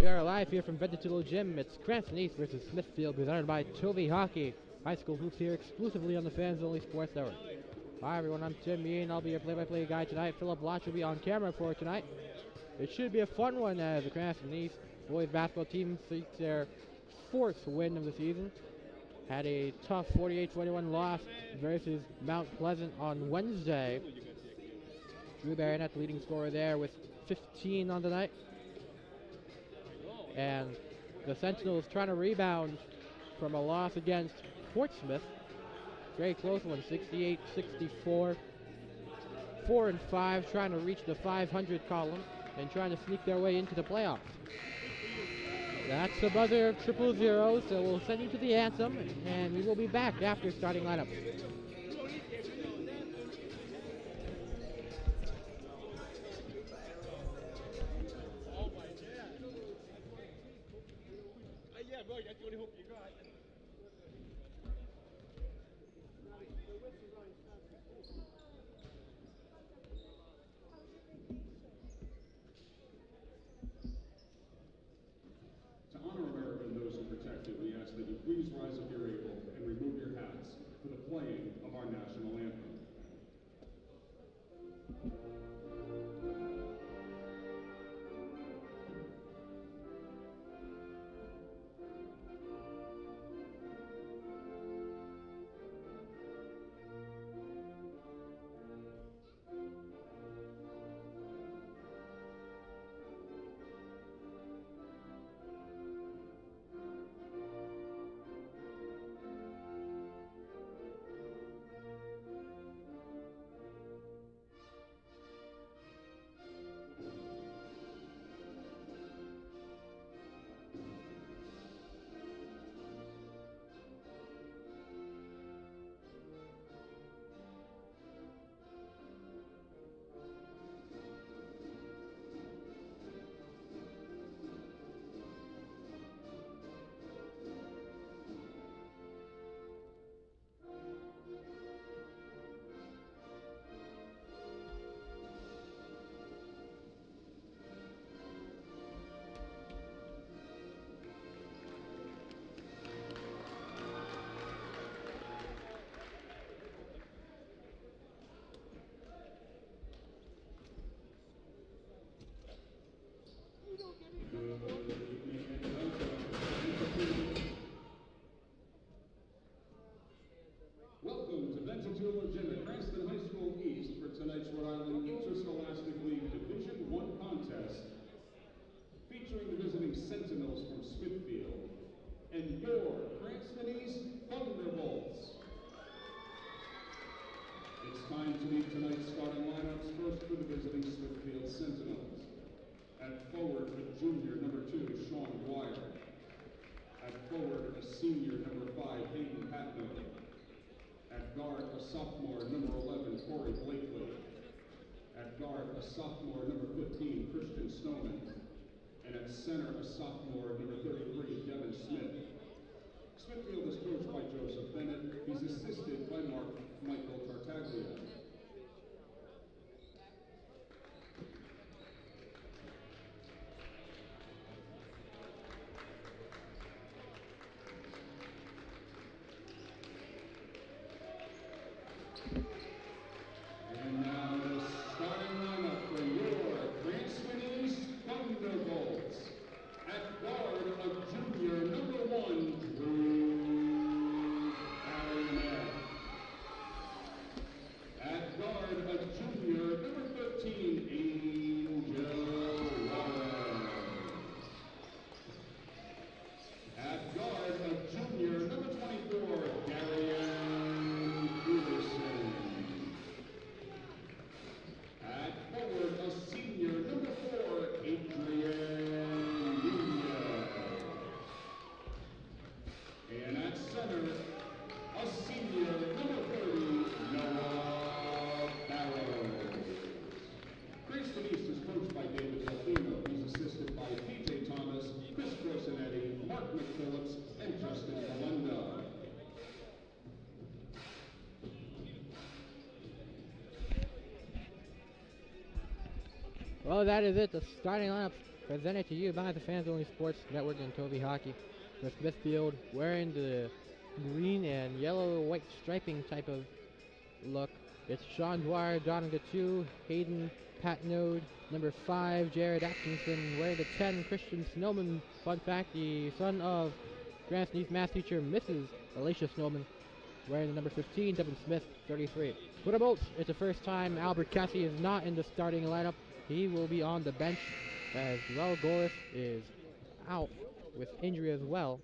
We are live here from Vegetable Gym. It's Cranston East versus Smithfield, presented by Toby Hockey. High school hoops here exclusively on the Fans Only Sports Network. Hi everyone, I'm Tim Mean. I'll be your play-by-play guy tonight. Philip Lotch will be on camera for tonight. It should be a fun one as the Cranston East boys basketball team seeks their fourth win of the season. Had a tough 48-21 loss versus Mount Pleasant on Wednesday. Drew Baronet, the leading scorer there, with 15 on the night. And the Sentinels trying to rebound from a loss against Portsmouth. Very close one, 68-64. 4-5, trying to reach the 500 column and trying to sneak their way into the playoffs. That's the buzzer, 000, so we'll send you to the anthem, and we will be back after starting lineup. Please rise if you're able and remove your hats for the playing of our national anthem. Welcome to Vegetable Gym at Cranston High School East for tonight's Rhode Island Interscholastic League Division I contest, featuring the visiting Sentinels from Smithfield and your Cranston East Thunderbolts. It's time to meet tonight's starting lineups. First for the visiting Smithfield Sentinels. At forward, a junior, number 2, Sean Dwyer. At forward, a senior, number 5, Hayden Patno. At guard, a sophomore, number 11, Corey Blakely. At guard, a sophomore, number 15, Christian Snowman. And at center, a sophomore, number 33, Devin Smith. Smithfield is coached by Joseph Bennett. He's assisted by Michael Tartaglia. Well, that is it. The starting lineup presented to you by the Fans Only Sports Network and Toby Hockey. For Smithfield, wearing the green and yellow white striping type of look. It's Sean Dwyer, Donegal 2, Hayden Patnode, number 5, Jared Atkinson, wearing the 10, Christian Snowman. Fun fact, the son of Cranston East math teacher Mrs. Alicia Snowman, wearing the number 15, Devin Smith, 33. For the Bolts, it's the first time Albert Cassie is not in the starting lineup. He will be on the bench as Joel Goris is out with injury as well.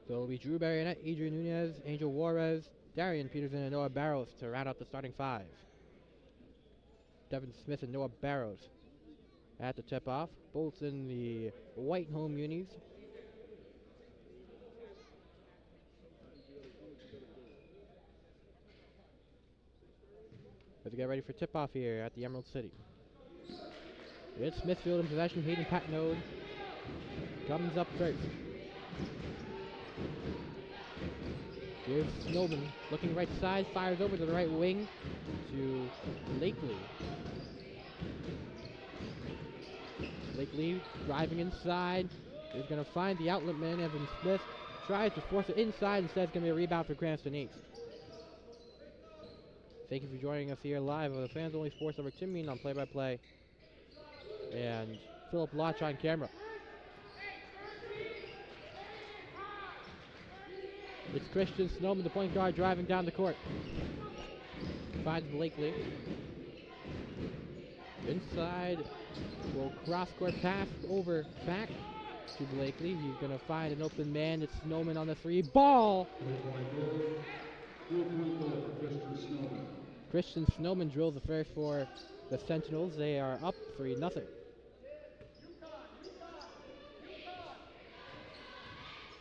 So it'll be Drew Barionette, Adrian Nunez, Angel Juarez, Darian Peterson, and Noah Barrows to round out the starting 5. Devin Smith and Noah Barrows at the tip-off. Bolts in the white home unis. Let's get ready for tip-off here at the Emerald City. It's Smithfield in possession. Hayden Patnode comes up first. Here's Snowman looking right side, fires over to the right wing to Blakely. Blakely driving inside is going to find the outlet man. Evan Smith tries to force it inside. Instead, it's going to be a rebound for Cranston East. Thank you for joining us here live on the Fans Only Sports Network. Tim Mean on play-by-play and Philip Lotch on camera. It's Christian Snowman, the point guard, driving down the court. Finds Blakely. Inside, will cross-court pass over back to Blakely. He's going to find an open man. It's Snowman on the 3. Ball! Christian Snowman drills the first for the Sentinels. They are up 3-0.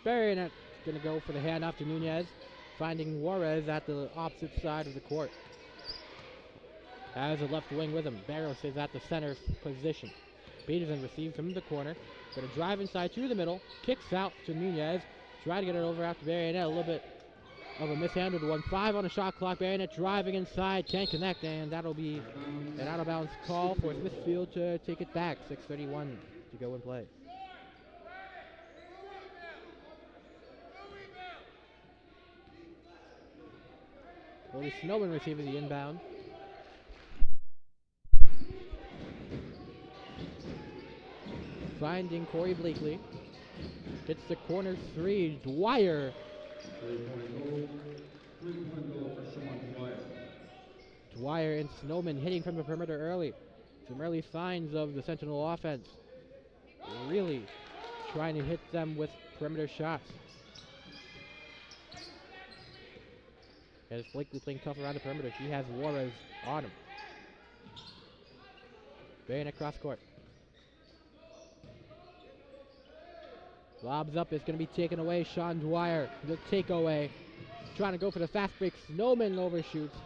Barionette going to go for the handoff to Nunez, finding Juarez at the opposite side of the court. Has a left wing with him. Barrows is at the center position. Peterson receives from the corner. Going to drive inside to the middle. Kicks out to Nunez. Try to get it over after Barionette. A little bit of a mishandled one. 5 on the shot clock. Barionette driving inside. Can't connect, and that'll be an out-of-bounds call for Smithfield to take it back. 6:31 to go and play. Only Snowman receiving the inbound. Finding Corey Blakely. Hits the corner 3. Dwyer. Dwyer and Snowman hitting from the perimeter early. Some early signs of the Sentinel offense. Really trying to hit them with perimeter shots. As Blakely playing tough around the perimeter, she has Juarez on him. Bayonet cross court. Lobs up, it's going to be taken away. Sean Dwyer, the takeaway. Trying to go for the fast break. Snowman overshoots.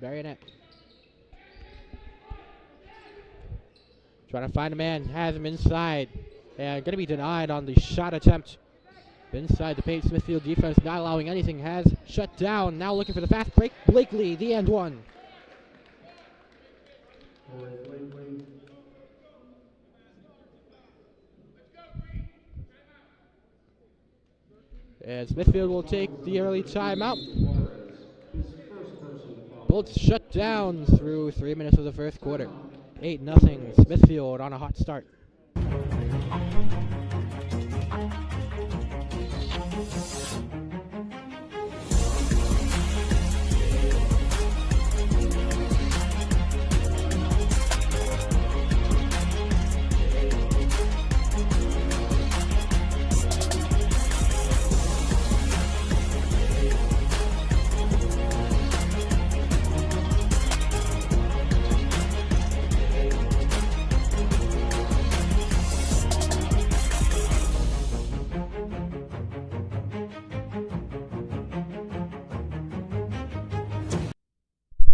Barionette. Trying to find a man, has him inside. And going to be denied on the shot attempt. Inside the paint, Smithfield defense not allowing anything. Has shut down. Now looking for the fast break. Blakely, the end one. And Smithfield will take the early timeout. Bolts shut down through 3 minutes of the first quarter. 8-0 Smithfield on a hot start.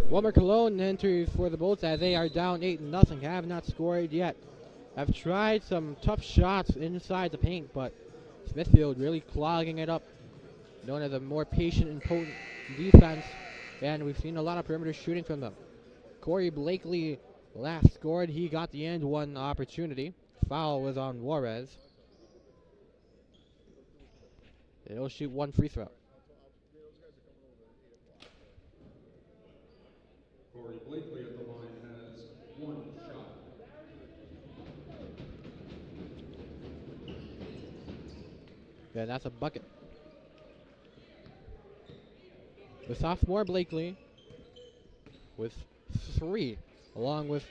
Wilmer Cologne enters for the Bolts as they are down 8-0. Have not scored yet. have tried some tough shots inside the paint, but Smithfield really clogging it up. Known as a more patient and potent defense, and we've seen a lot of perimeter shooting from them. Corey Blakely last scored. He got the end one opportunity. Foul was on Juarez. He'll shoot one free throw. Corey Blakely at the line has one shot. Yeah, that's a bucket. The sophomore Blakely with 3, along with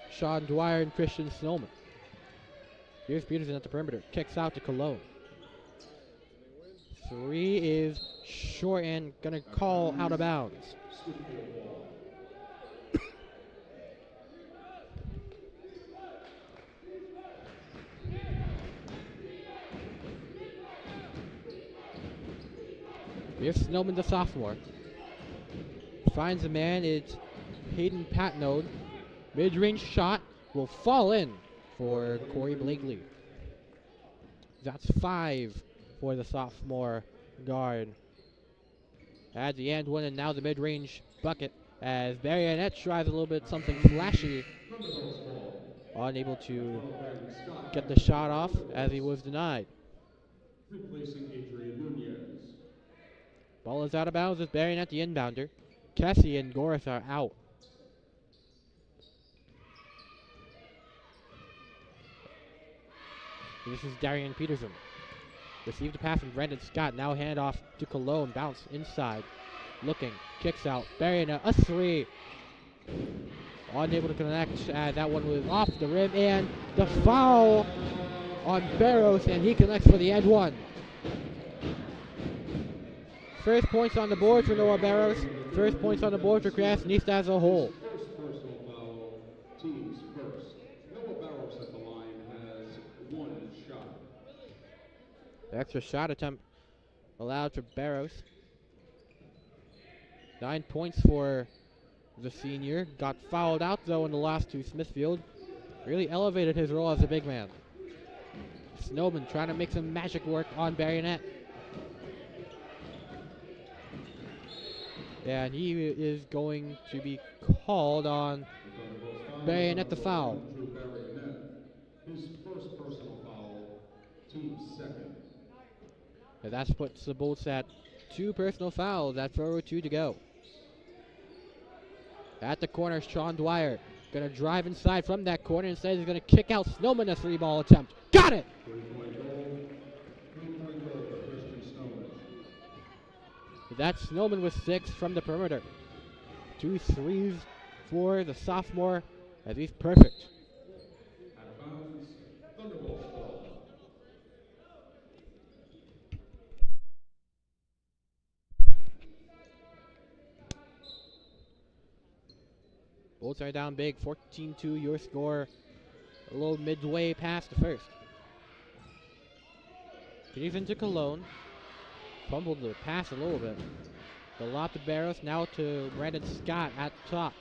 Sean Dwyer and Christian Snowman. Here's Peterson at the perimeter. Kicks out to Cologne. 3 is short and gonna call out of bounds. Here's Snowman, the sophomore. Finds a man. It's Hayden Patnode. Mid-range shot will fall in for Corey Blakely. That's 5 for the sophomore guard. At the end one, and now the mid-range bucket as Barry Annette tries a little bit something flashy. Unable to get the shot off as he was denied. Replacing Adrian Nunez. Ball is out of bounds with Barry Annette, the inbounder. Kessie and Goris are out. This is Darian Peterson. Received the pass from Brandon Scott. Now hand off to Cologne. Bounce inside. Looking. Kicks out. Barry Annette, a 3. Unable to connect. That one was off the rim. And the foul on Barrows. And he connects for the end one. First points on the board for Noah Barrows. First points on the board for Cranston East as a whole. First personal foul, teams first. Noah Barrows at the line has one shot. The extra shot attempt allowed for Barrows. 9 points for the senior. Got fouled out though in the last to Smithfield. Really elevated his role as a big man. Snowman trying to make some magic work on Barry Annette. And he is going to be called on Barry Annette the foul. His first personal foul, team second. And that puts the Bolts at 2 personal fouls. That's 4:02 to go. At the corner, Sean Dwyer gonna drive inside from that corner. Instead, he's gonna kick out Snowman, a 3-ball attempt. Got it! That's Snowman with 6 from the perimeter. 2 threes for the sophomore, as he's perfect. Out of bounds, Thunderbolts ball. Bolts are down big, 14-2 your score. A little midway past the first. Peterson to Cologne. Fumbled the pass a little bit. The lob to Barrows, now to Brandon Scott at top.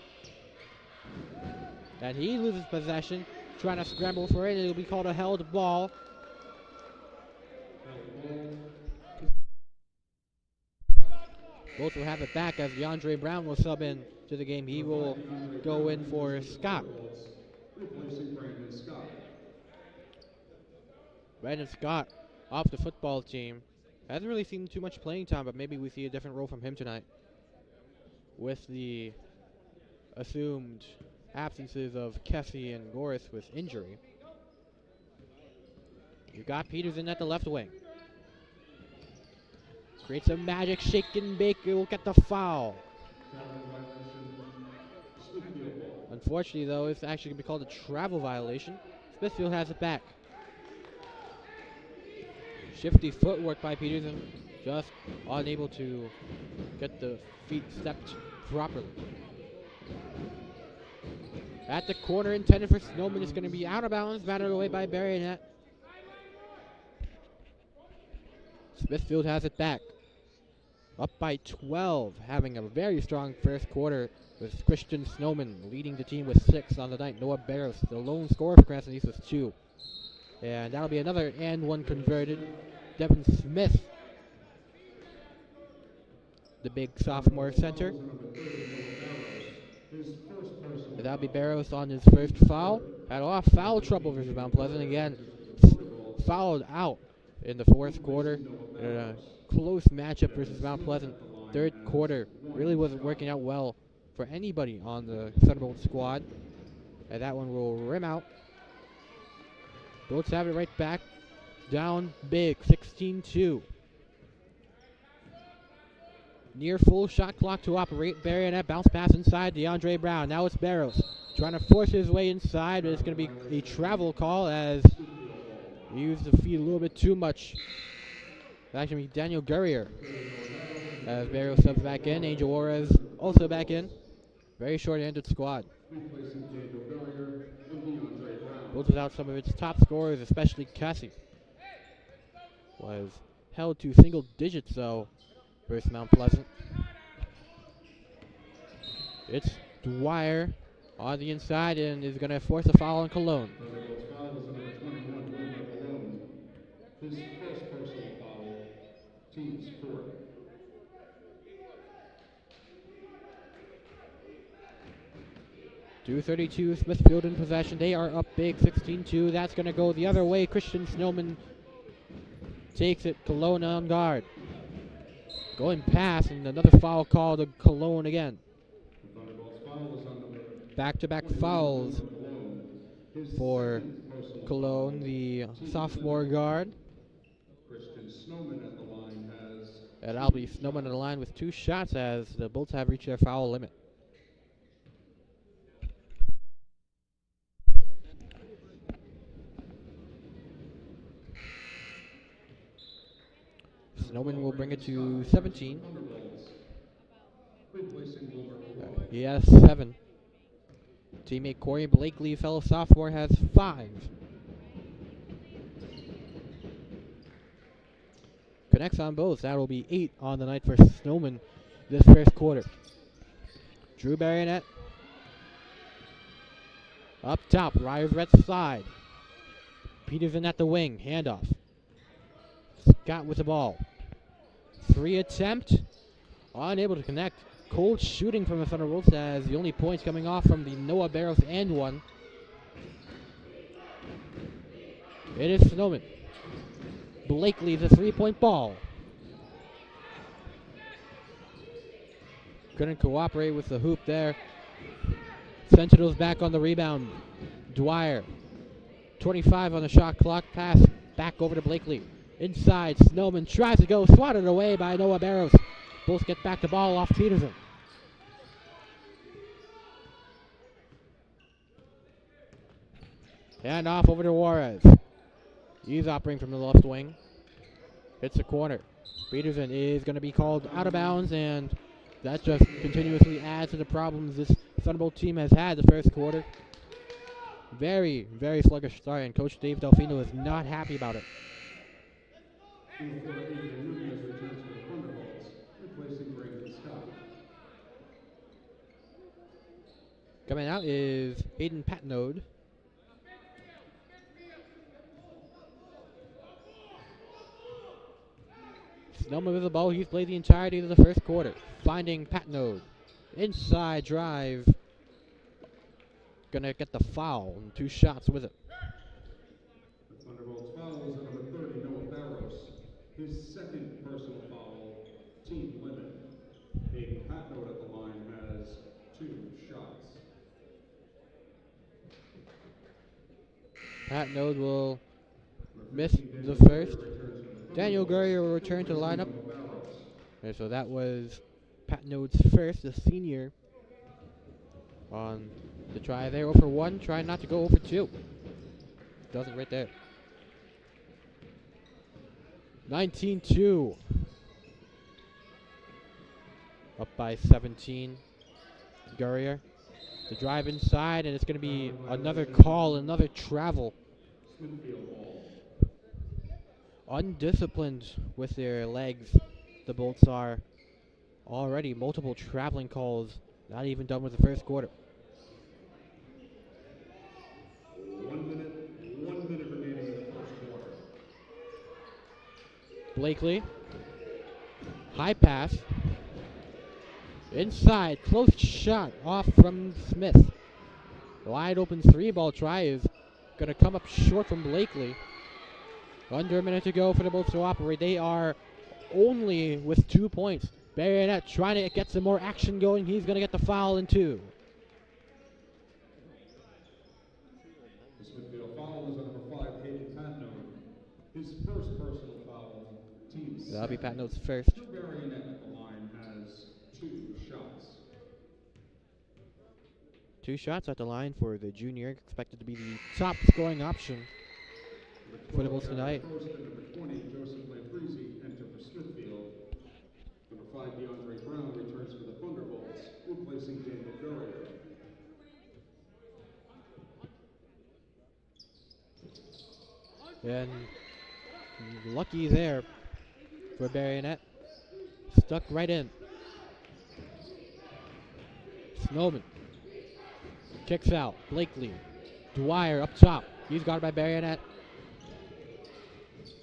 And he loses possession, trying to scramble for it. It'll be called a held ball. Both will have it back as DeAndre Brown will sub in to the game. He will go in for Scott. Replacing Brandon Scott. Brandon Scott off the football team. Hasn't really seen too much playing time, but maybe we see a different role from him tonight. With the assumed absences of Kessie and Goris with injury. You got Peterson at the left wing. Creates a magic shake and bake. It will get the foul. Unfortunately, though, it's actually going to be called a travel violation. Smithfield has it back. Shifty footwork by Peterson, just unable to get the feet stepped properly. At the corner, intended for Snowman, is going to be out of bounds, battered away by Barry Annette. Smithfield has it back. Up by 12, having a very strong first quarter with Christian Snowman leading the team with 6 on the night. Noah Barros, the lone scorer for Cranston East, with 2. And that'll be another and one converted. Devin Smith, the big sophomore center. And that'll be Barros on his first foul. Had a lot of foul trouble versus Mount Pleasant. Again, fouled out in the fourth quarter. A close matchup versus Mount Pleasant. Third quarter really wasn't working out well for anybody on the Thunderbolt squad. And that one will rim out. Bolts have it right back. Down big, 16-2. Near full shot clock to operate. Baronet bounce pass inside. DeAndre Brown. Now it's Barros trying to force his way inside, but it's going to be a travel call as he used the feet a little bit too much. It's actually Daniel Gurrier as Barros subs back in. Angel Juarez also back in. Very short-handed squad. Bolts without some of its top scorers, especially Cassie. Was held to single digits though versus Mount Pleasant. It's Dwyer on the inside and is going to force a foul on Cologne. His first personal foul, team's fourth. .232 Smithfield in possession. They are up big, 16-2. That's going to go the other way. Christian Snowman takes it. Cologne on guard. Going past, and another foul call to Cologne again. Back-to-back fouls for Cologne, the sophomore guard. And that'll be Snowman at the line with 2 shots as the Bolts have reached their foul limit. Snowman will bring it to 17. He has 7. Teammate Corey Blakely, fellow sophomore, has 5. Connects on both. That will be 8 on the night for Snowman this first quarter. Drew Baronet. Up top, Ryer's right side. Peterson at the wing, handoff. Scott with the ball. 3 attempt, unable to connect. Cold shooting from the Thunderbolts as the only points coming off from the Noah Barros and one. It is Snowman. Blakely, the 3-point ball. Couldn't cooperate with the hoop there. Sentinels back on the rebound. Dwyer, 25 on the shot clock. Pass back over to Blakely. Inside, Snowman tries to go, swatted away by Noah Barros. Both get back the ball off Peterson. And off over to Juarez. He's operating from the left wing. Hits the corner. Peterson is going to be called out of bounds, and that just continuously adds to the problems this Thunderbolt team has had the first quarter. Very, very sluggish start, and Coach Dave Delfino is not happy about it. Coming out is Hayden Patnode. Snowman with the ball. He's played the entirety of the first quarter. Finding Patnode. Inside drive. Gonna get the foul and 2 shots with it. The Thunderbolts foul is number 30, Noah Barros. His second personal foul, team limit. Hayden Patnode at the line has 2 shots. Patnode will miss the first. Daniel Gurrier will return to the lineup. And so that was Patnode's first, the senior, on the try there. 0 for 1, trying not to go 0 for 2. Does it right there. 19-2. Up by 17. Gurrier. The drive inside, and it's going to be another call, another travel. Undisciplined with their legs, the Bolts are. Already multiple traveling calls, not even done with the first quarter. 1 minute remaining in the first quarter. Blakely, high pass, inside, close shot off from Smith. Wide open 3-ball try is going to come up short from Blakely. Under a minute to go for the Bulls to operate. They are only with 2 points. Bayonet trying to get some more action going. He's going to get the foul in 2. The Smithfield foul is number 5, Hayden Patno. His first personal foul on team's. That'll be Patno's first. Bayonet at the line has 2 shots. 2 shots at the line for the junior, expected to be the top scoring option for the Bulls tonight. Number 20, Joseph Lampresi, enter for Smithfield. Number 5, DeAndre Brown returns for the Thunderbolts, replacing Daniel Gurrier. And lucky there for Bayonet. Stuck right in. Snowman kicks out. Blakely. Dwyer up top. He's guarded by Bayonet.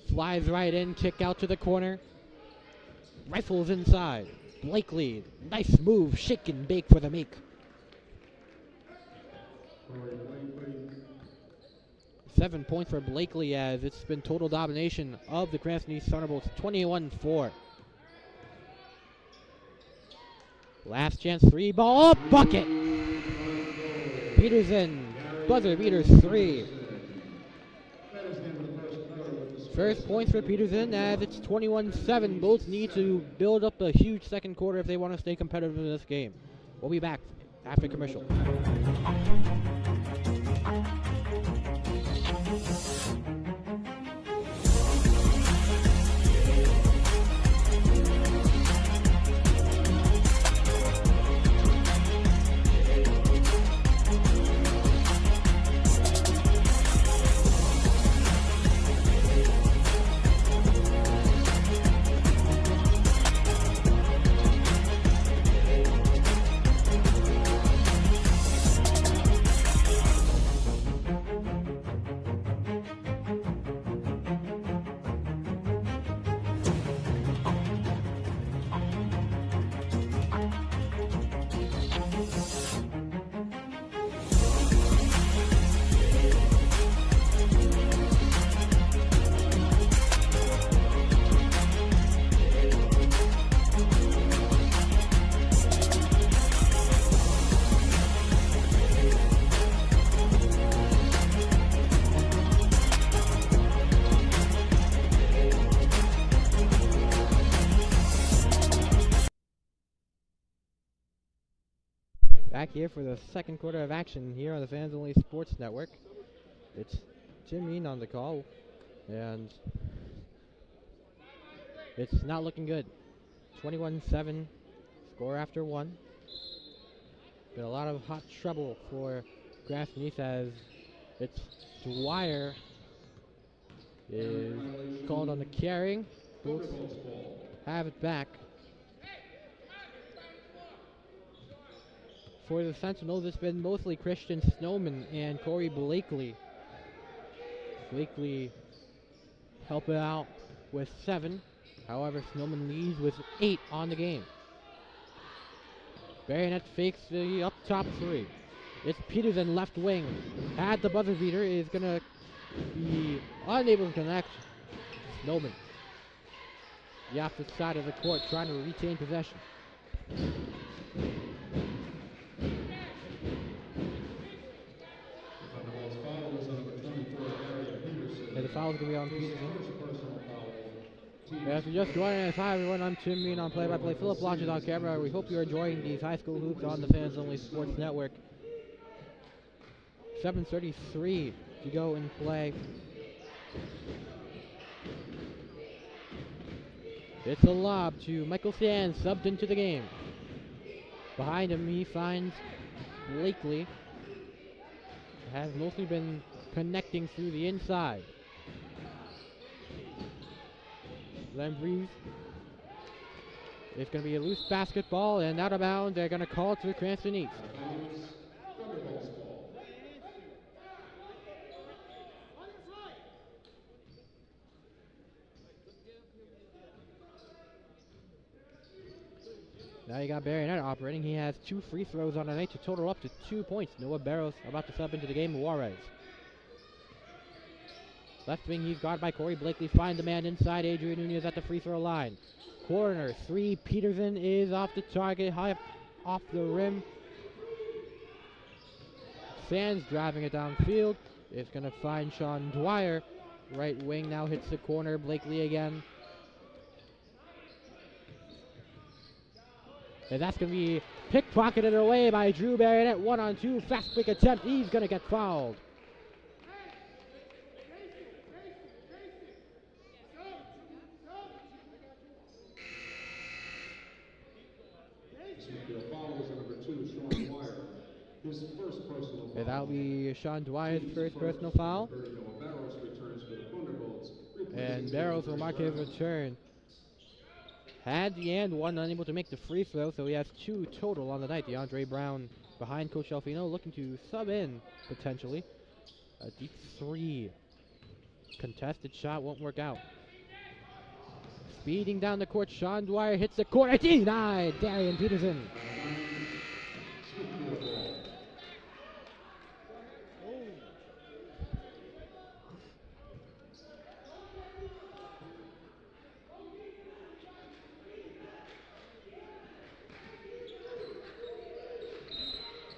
Flies right in. Kick out to the corner. Rifles inside. Blakely. Nice move. Shake and bake for the make. 7 points for Blakely as it's been total domination of the Cranston East Thunderbolts. 21-4. Last chance 3-ball. Bucket. Peterson. Buzzer beaters 3. First points for Peterson as it's 21-7. Both need to build up a huge second quarter if they want to stay competitive in this game. We'll be back after commercial. Back here for the second quarter of action here on the Fans Only Sports Network. It's Jim Mean on the call, and it's not looking good. 21-7, score after 1. Been a lot of hot trouble for Cranston East as it's Dwyer is called on the carrying. Bulls have it back. For the Sentinels, it's been mostly Christian Snowman and Corey Blakely. Blakely helping out with 7. However, Snowman leads with 8 on the game. Bayonet fakes the up top 3. It's Peterson left wing. At the buzzer beater is going to be unable to connect. Snowman, the opposite side of the court, trying to retain possession. And the foul is going to be on Peterson. As we just joined us, hi everyone, I'm Tim Mean on play-by-play. Philip watches on camera. We hope you're enjoying these high school hoops on the Fans Only Sports Network. 7:33 to go in play. It's a lob to Michael Sands, subbed into the game. Behind him, he finds Blakely. Has mostly been connecting through the inside. Lamprese It's going to be a loose basketball and out of bounds. They're going to call it to Cranston East. Now you got Barry Knight operating. He has 2 free throws on the night to total up to 2 points. Noah Barrows about to sub into the game. Juarez. Left wing, he's guarded by Corey Blakely. Finds the man inside. Adrian Nunez at the free throw line. Corner 3. Peterson is off the target. High off the rim. Sands driving it downfield. It's going to find Sean Dwyer. Right wing now hits the corner. Blakely again. And that's going to be pickpocketed away by Drew Barrett. 1-on-2. Fast break attempt. He's going to get fouled. And that'll be Sean Dwyer's first personal foul. And Barrows will mark his return. Had the and one, unable to make the free throw, so he has 2 total on the night. DeAndre Brown behind Coach Alfino, looking to sub in, potentially. A deep 3. Contested shot won't work out. Speeding down the court, Sean Dwyer hits the corner. Denied! Darian Peterson.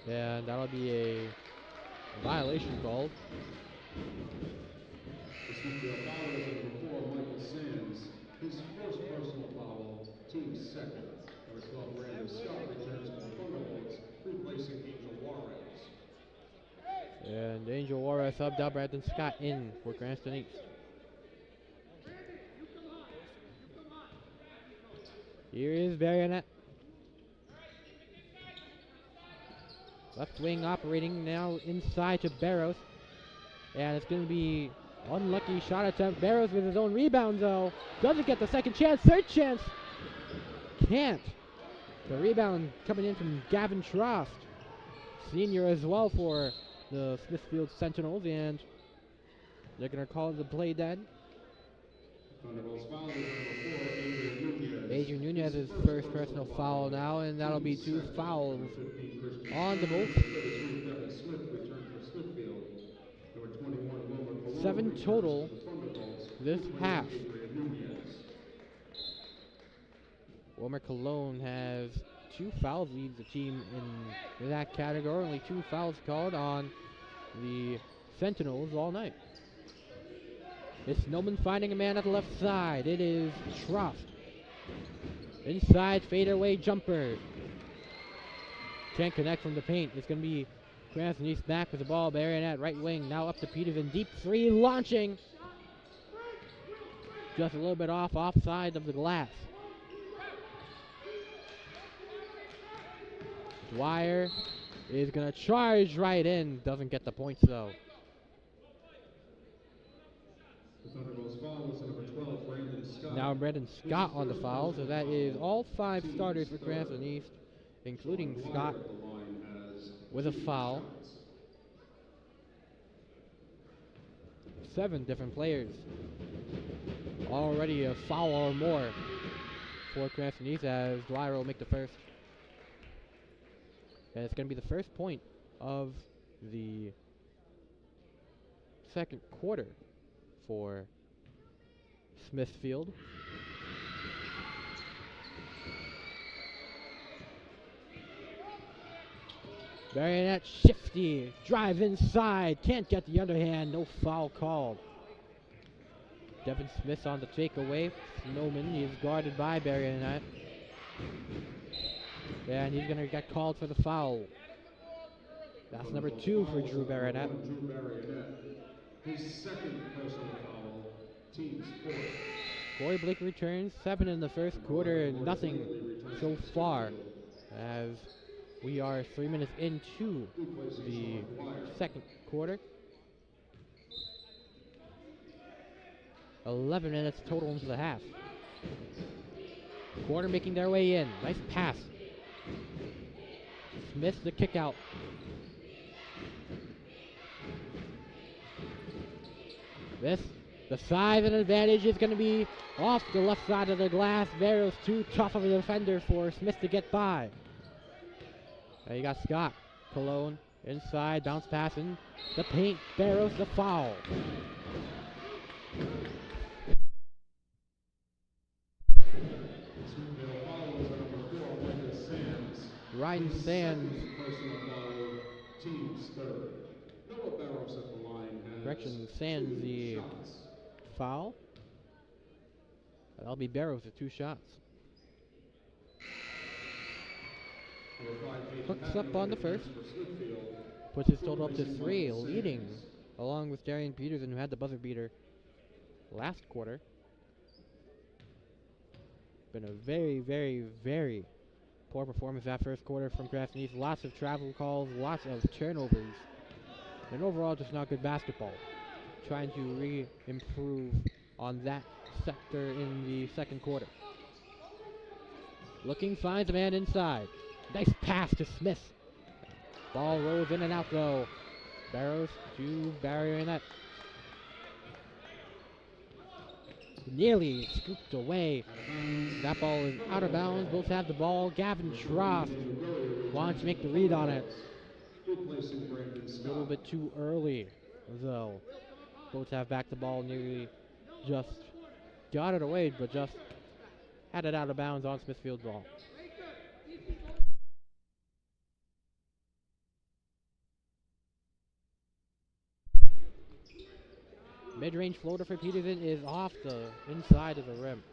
And that'll be a violation called. This will be a foul before Michael Sands. His first personal foul, team second. Number 12, Brandon Scott returns to the Thunderbolts, replacing Angel Juarez. And Angel Juarez subbed out Brandon Scott in for Cranston East. Here is Barronett. Left wing operating now inside to Barrows. And it's going to be unlucky shot attempt. Barrows with his own rebound though. Doesn't get the second chance. Third chance. Can't. The rebound coming in from Gavin Trost. Senior as well for the Smithfield Sentinels. And they're going to call the play dead. Adrian Nunez's first personal foul now, and that'll be 2 fouls on the Bolts. 7 total this half. Wilmer Cologne has 2 fouls, leads the team in that category. Only 2 fouls called on the Sentinels all night. It's Snowman finding a man at the left side. It is Trost. Inside fadeaway jumper. Can't connect from the paint. It's going to be Cranston East back with the ball. Barry at right wing. Now up to Peterson. Deep 3 launching. Just a little bit offside of the glass. Dwyer is going to charge right in. Doesn't get the points though. Now Brandon Scott on the foul, so that is all 5 starters for Cranston East, including Scott with a foul. 7 different players. Already a foul or more for Cranston East as Dwyer will make the first. And it's going to be the first point of the second quarter for Smithfield. Barronett shifty, drive inside, can't get the underhand, no foul called. Devin Smith on the takeaway. Snowman is guarded by Barronett. And he's going to get called for the foul. That's number 2 for Drew Barronett. His second personal foul, team sport. Corey Blake returns, 7 in the first quarter, and nothing so far as we are 3 minutes into the second quarter. 11 minutes total into the half. Corner making their way in. Nice pass. Smith the kick out. The size and advantage is going to be off the left side of the glass. Barrows too tough of a defender for Smith to get by. There you got Scott. Cologne inside, bounce pass in the paint. Barrows the foul. Ryan Sands. Correction, Sands the foul. That'll be Barrows with 2 shots. Hooks up on the first. Puts his total up to 3, leading along with Darian Peterson, who had the buzzer beater last quarter. Been a very, very, very poor performance that first quarter from Cranston East. Lots of travel calls, lots of turnovers, and overall just not good basketball. Trying to re-improve on that sector in the second quarter. Looking, finds a man inside. Nice pass to Smith. Ball rolls in and out though. Barrows to barrier net. Nearly scooped away. That ball is out of bounds. Both have the ball. Gavin Trost wants to make the read on it. A little bit too early, though. Both have back the ball, nearly just got it away, but just had it out of bounds on Smithfield's ball. Mid-range floater for Peterson is off the inside of the rim.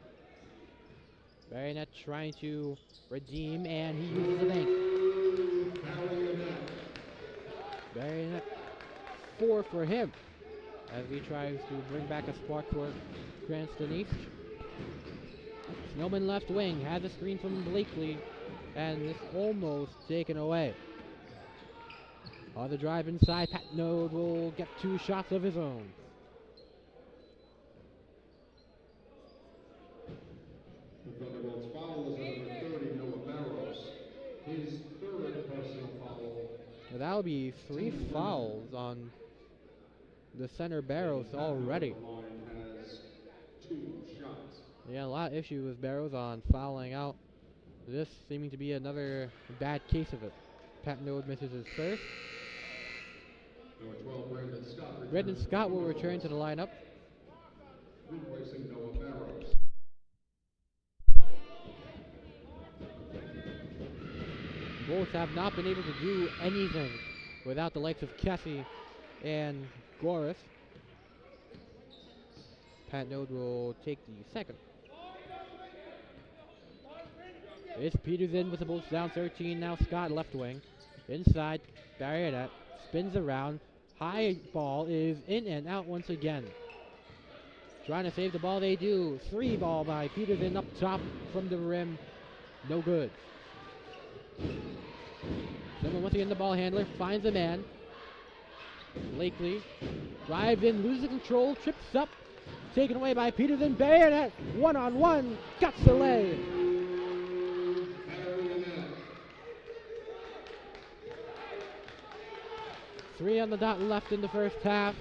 Barrynet trying to redeem, and he uses the bank. Barrynet 4 for him as he tries to bring back a spark for Cranston East. Snowman left wing has a screen from Blakely, and it's almost taken away. On the drive inside, Pat Node will get 2 shots of his own. Thunderbolts foul is number 30, Noah Barrows. His 3rd personal foul. That'll be 3 fouls on the center Barrows already. Has 2 shots. Yeah, a lot of issue with Barrows on fouling out. This seeming to be another bad case of it. Pat Node misses his first. Number 12, Brendan Scott will return to the lineup. Replacing Noah Barrows. Both have not been able to do anything without the likes of Kessie and Goris. Pat Node will take the second. It's Peterson with the Bulls down 13. Now Scott left wing. Inside, Barrier spins around. High ball is in and out once again. Trying to save the ball, they do. 3 ball by Peterson up top from the rim. No good. Someone once again the ball handler finds a man. Blakely drives in, loses control, trips up, taken away by Peterson. Bayonet, 1-on-1, got the lay. Three on the dot left in the first half.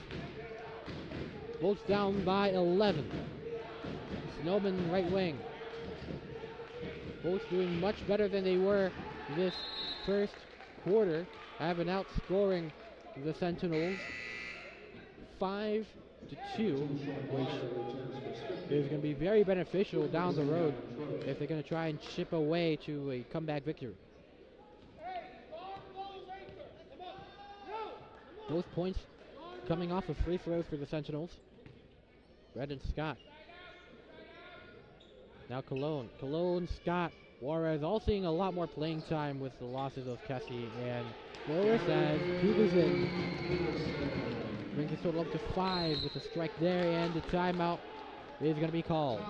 Bolts down by 11. Snowman right wing. Both doing much better than they were this first quarter, have been outscoring the Sentinels 5-2, which is going to be very beneficial down the road if they're going to try and chip away to a comeback victory. Those points coming off of free throws for the Sentinels. Brendan Scott. Now Cologne. Cologne, Scott, Juarez all seeing a lot more playing time with the losses of Kessie and Boris as Peterson brings his total up to 5 with a strike there, and the timeout is going to be called.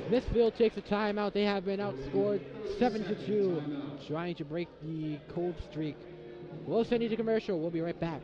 Smithfield takes a timeout. They have been outscored 7-2, trying to break the cold streak. We'll send you to commercial. We'll be right back.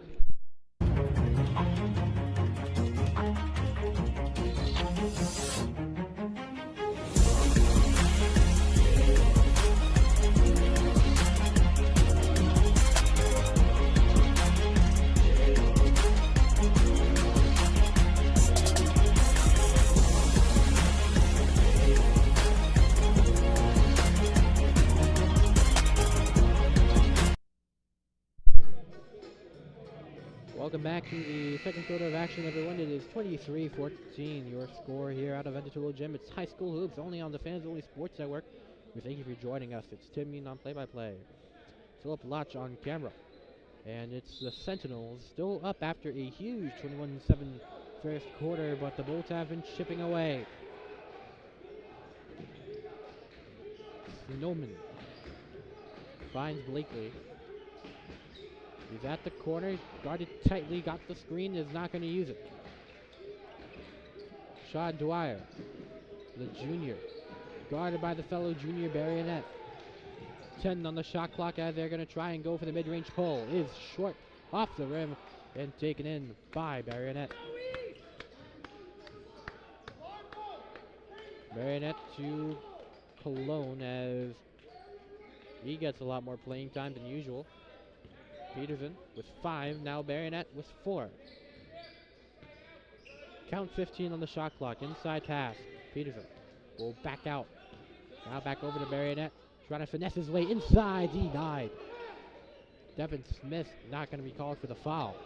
second quarter of action, everyone. It is 23-14, your score here out of Editolo Gym. It's High School Hoops, only on the Fans Only Sports Network. We thank you for joining us. It's Tim Mean on play-by-play. Philip Lotch on camera. And it's the Sentinels still up after a huge 21-7 first quarter, but the Bolts have been chipping away. Snowman finds Blakely. He's at the corner, guarded tightly, got the screen, is not going to use it. Sean Dwyer, the junior, guarded by the fellow junior Barionette. 10 on the shot clock as they're going to try and go for the mid-range pull. Is short off the rim and taken in by Barionette. Barionette to Cologne as he gets a lot more playing time than usual. Peterson with 5, now Barionette with 4. Count 15 on the shot clock, inside pass. Peterson will back out. Now back over to Barionette. Trying to finesse his way inside, denied. Devin Smith not going to be called for the foul.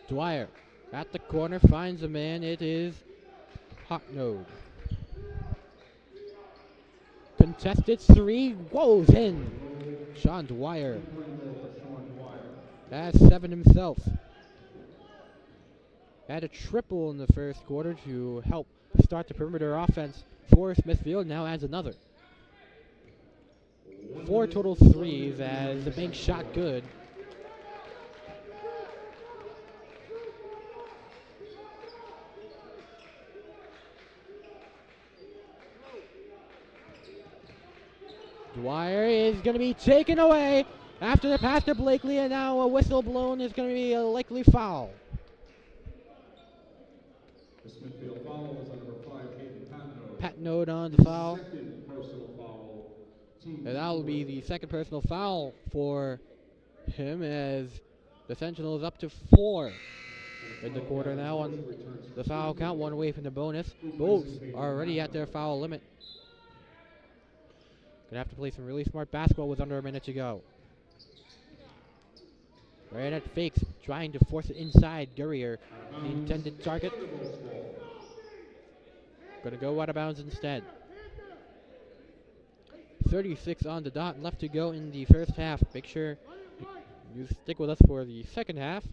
Dwyer at the corner finds a man. It is Hotnode. Contested 3 goes in. Sean Dwyer has 7 himself. Had a triple in the first quarter to help start the perimeter offense for Smithfield. Now adds another. 4 total threes as the bank shot good. Dwyer is going to be taken away after the pass to Blakely, and now a whistle blown is going to be a likely foul. The Smithfield foul is on number 5, Caden Patnode on the foul. Second personal foul. And that will be the second personal foul for him as the Sentinels up to 4 in the quarter now on the foul count, 1 away from the bonus. Both are already at their foul limit. Gonna have to play some really smart basketball with under a minute to go. Bayonet fakes, trying to force it inside. Gurrier, the intended target. Gonna go out of bounds instead. 36 on the dot, left to go in the first half. Make sure you stick with us for the second half.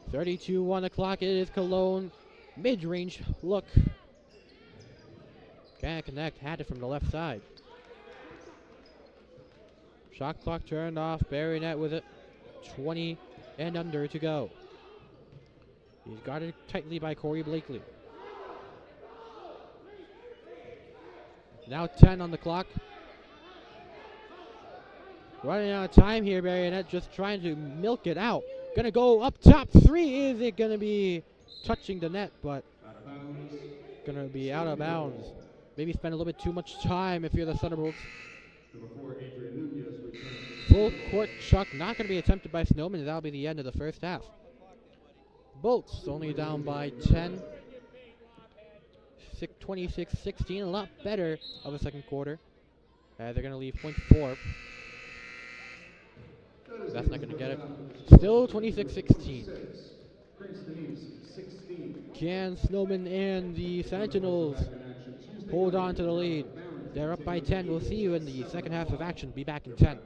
32 on the clock. It is Cologne. Mid-range look. Can't connect. Had it from the left side. Shot clock turned off. Barionette with it. 20 and under to go. He's guarded tightly by Corey Blakely. Now 10 on the clock. Running out of time here, Barionette just trying to milk it out. Gonna go up top 3. Is it gonna be touching the net, but gonna be out of bounds. Maybe spend a little bit too much time if you're the Thunderbolts. Full court chuck, not going to be attempted by Snowman, and that'll be the end of the first half. Bolts only down by 10. 26-16, a lot better of a second quarter. They're going to leave .4. That's not going to get it. Still 26-16. Can Snowman and the Sentinels hold on to the lead? They're up by 10. We'll see you in the second half of action. Be back in 10.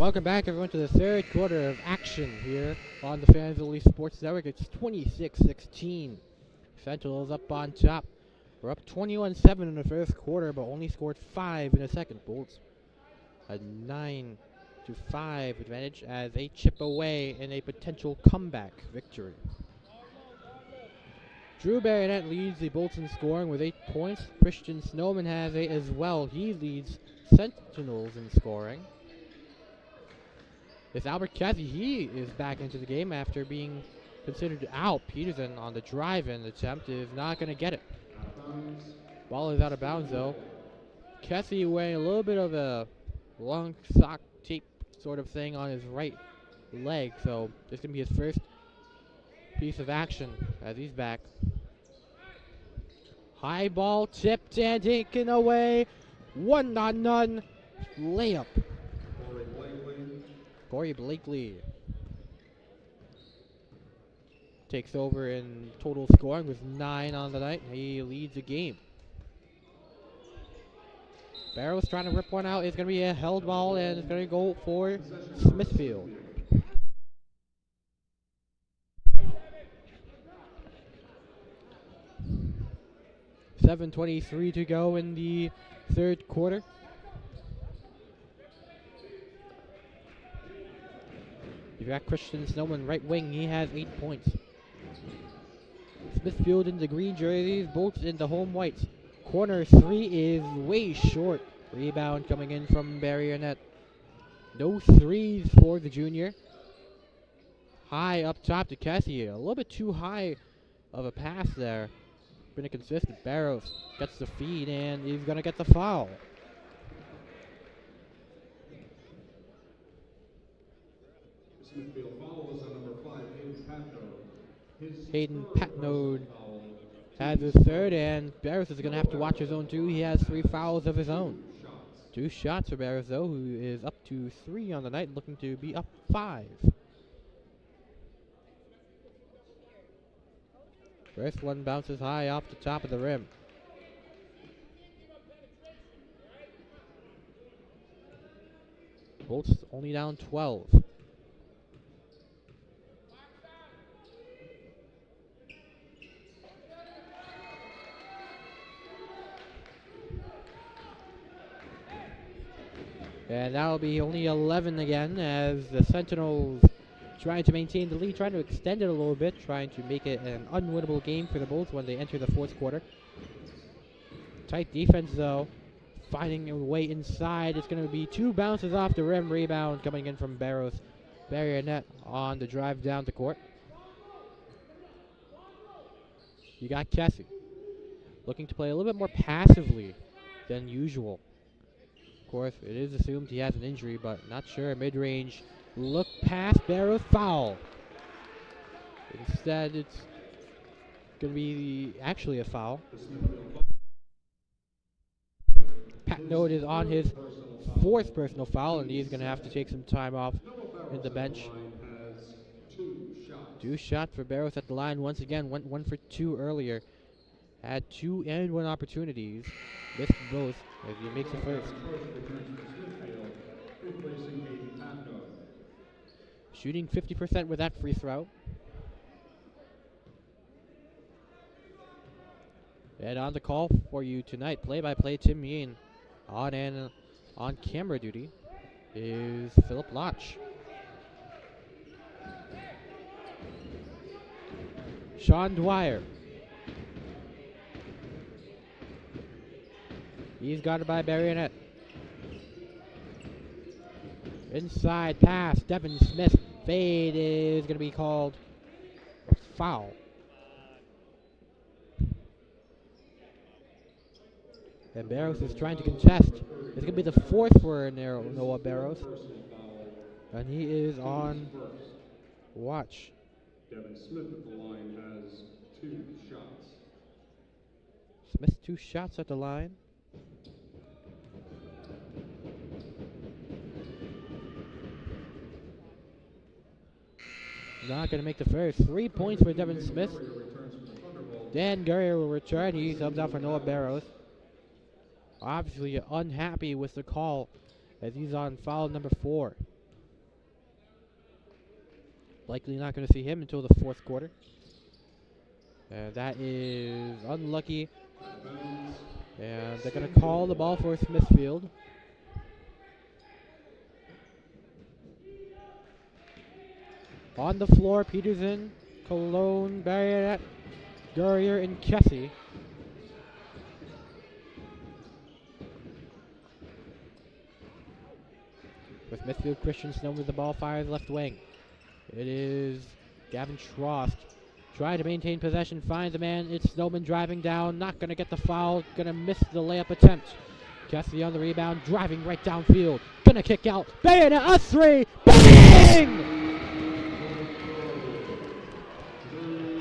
Welcome back, everyone, to the third quarter of action here on the Fans Elite Sports Network. It's 26-16. Sentinels up on top. We're up 21-7 in the first quarter, but only scored 5 in the second. Bolts a 9-5 advantage as they chip away in a potential comeback victory. Drew Baronet leads the Bolts in scoring with 8 points. Christian Snowman has 8 as well. He leads Sentinels in scoring. It's Albert Cassie. He is back into the game after being considered out. Peterson on the drive-in attempt is not going to get it. Ball is out of bounds, though. Cassie wearing a little bit of a long sock tape sort of thing on his right leg, so this is going to be his first piece of action as he's back. High ball tipped and taken away. 1-0 layup. Corey Blakely takes over in total scoring with 9 on the night. He leads the game. Barrows trying to rip one out. It's going to be a held ball, and it's going to go for Smithfield. .23 to go in the third quarter. You've got Christian Snowman right wing. He has 8 points. Smithfield in the green jerseys, Bolts in the home whites. Corner 3 is way short. Rebound coming in from barrier net. No threes for the junior. High up top to Cassie. A little bit too high of a pass there. Been inconsistent. Barrows gets the feed and he's going to get the foul. Smithfield foul is on number 5, Hayden Patnode has his third, and Barrows is going to have to watch his own too. He has 3 fouls of his own. 2 shots for Barrows, though, who is up to 3 on the night, looking to be up 5. First one bounces high off the top of the rim. Bolts only down 12. And that'll be only 11 again as the Sentinels trying to maintain the lead, trying to extend it a little bit, trying to make it an unwinnable game for the Bolts when they enter the fourth quarter. Tight defense, though, finding a way inside. It's going to be 2 bounces off the rim. Rebound coming in from Barrows. Barrier net on the drive down the court. You got Cassie looking to play a little bit more passively than usual. Of course, it is assumed he has an injury, but not sure. Mid-range look past Barrows, foul. Instead, it's going to be actually a foul. Patnode is on his 4th personal foul, and he's going to have to take some time off in the bench. 2 shots for Barrows at the line once again. Went 1 for 2 earlier. Had 2 and 1 opportunities. Missed both as he makes the first. Shooting 50% with that free throw. And on the call for you tonight, play-by-play Tim Yeen. On camera duty is Philip Lotch. Sean Dwyer. He's guarded by Baronet. Inside pass, Devin Smith. Fade is going to be called a foul. And Barrows is trying to contest. It's going to be the 4th for Noah Barrows. And he is on watch. Devin Smith at the line has 2 shots. Smith 2 shots at the line. Not going to make the first. 3 points for Devin Smith. Dan Gurrier will return. He subs out for Noah Barrows. Obviously unhappy with the call as he's on foul number 4. Likely not going to see him until the fourth quarter. That is unlucky. And they're going to call the ball for Smithfield. On the floor, Peterson, Cologne, Barrett, Gurrier, and Kessie. With Smithfield, Christian Snowman with the ball, fires left wing. It is Gavin Trost. Trying to maintain possession, finds a man. It's Snowman driving down, not going to get the foul, going to miss the layup attempt. Kessie on the rebound, driving right downfield. Going to kick out. Barrett, a three. Bang!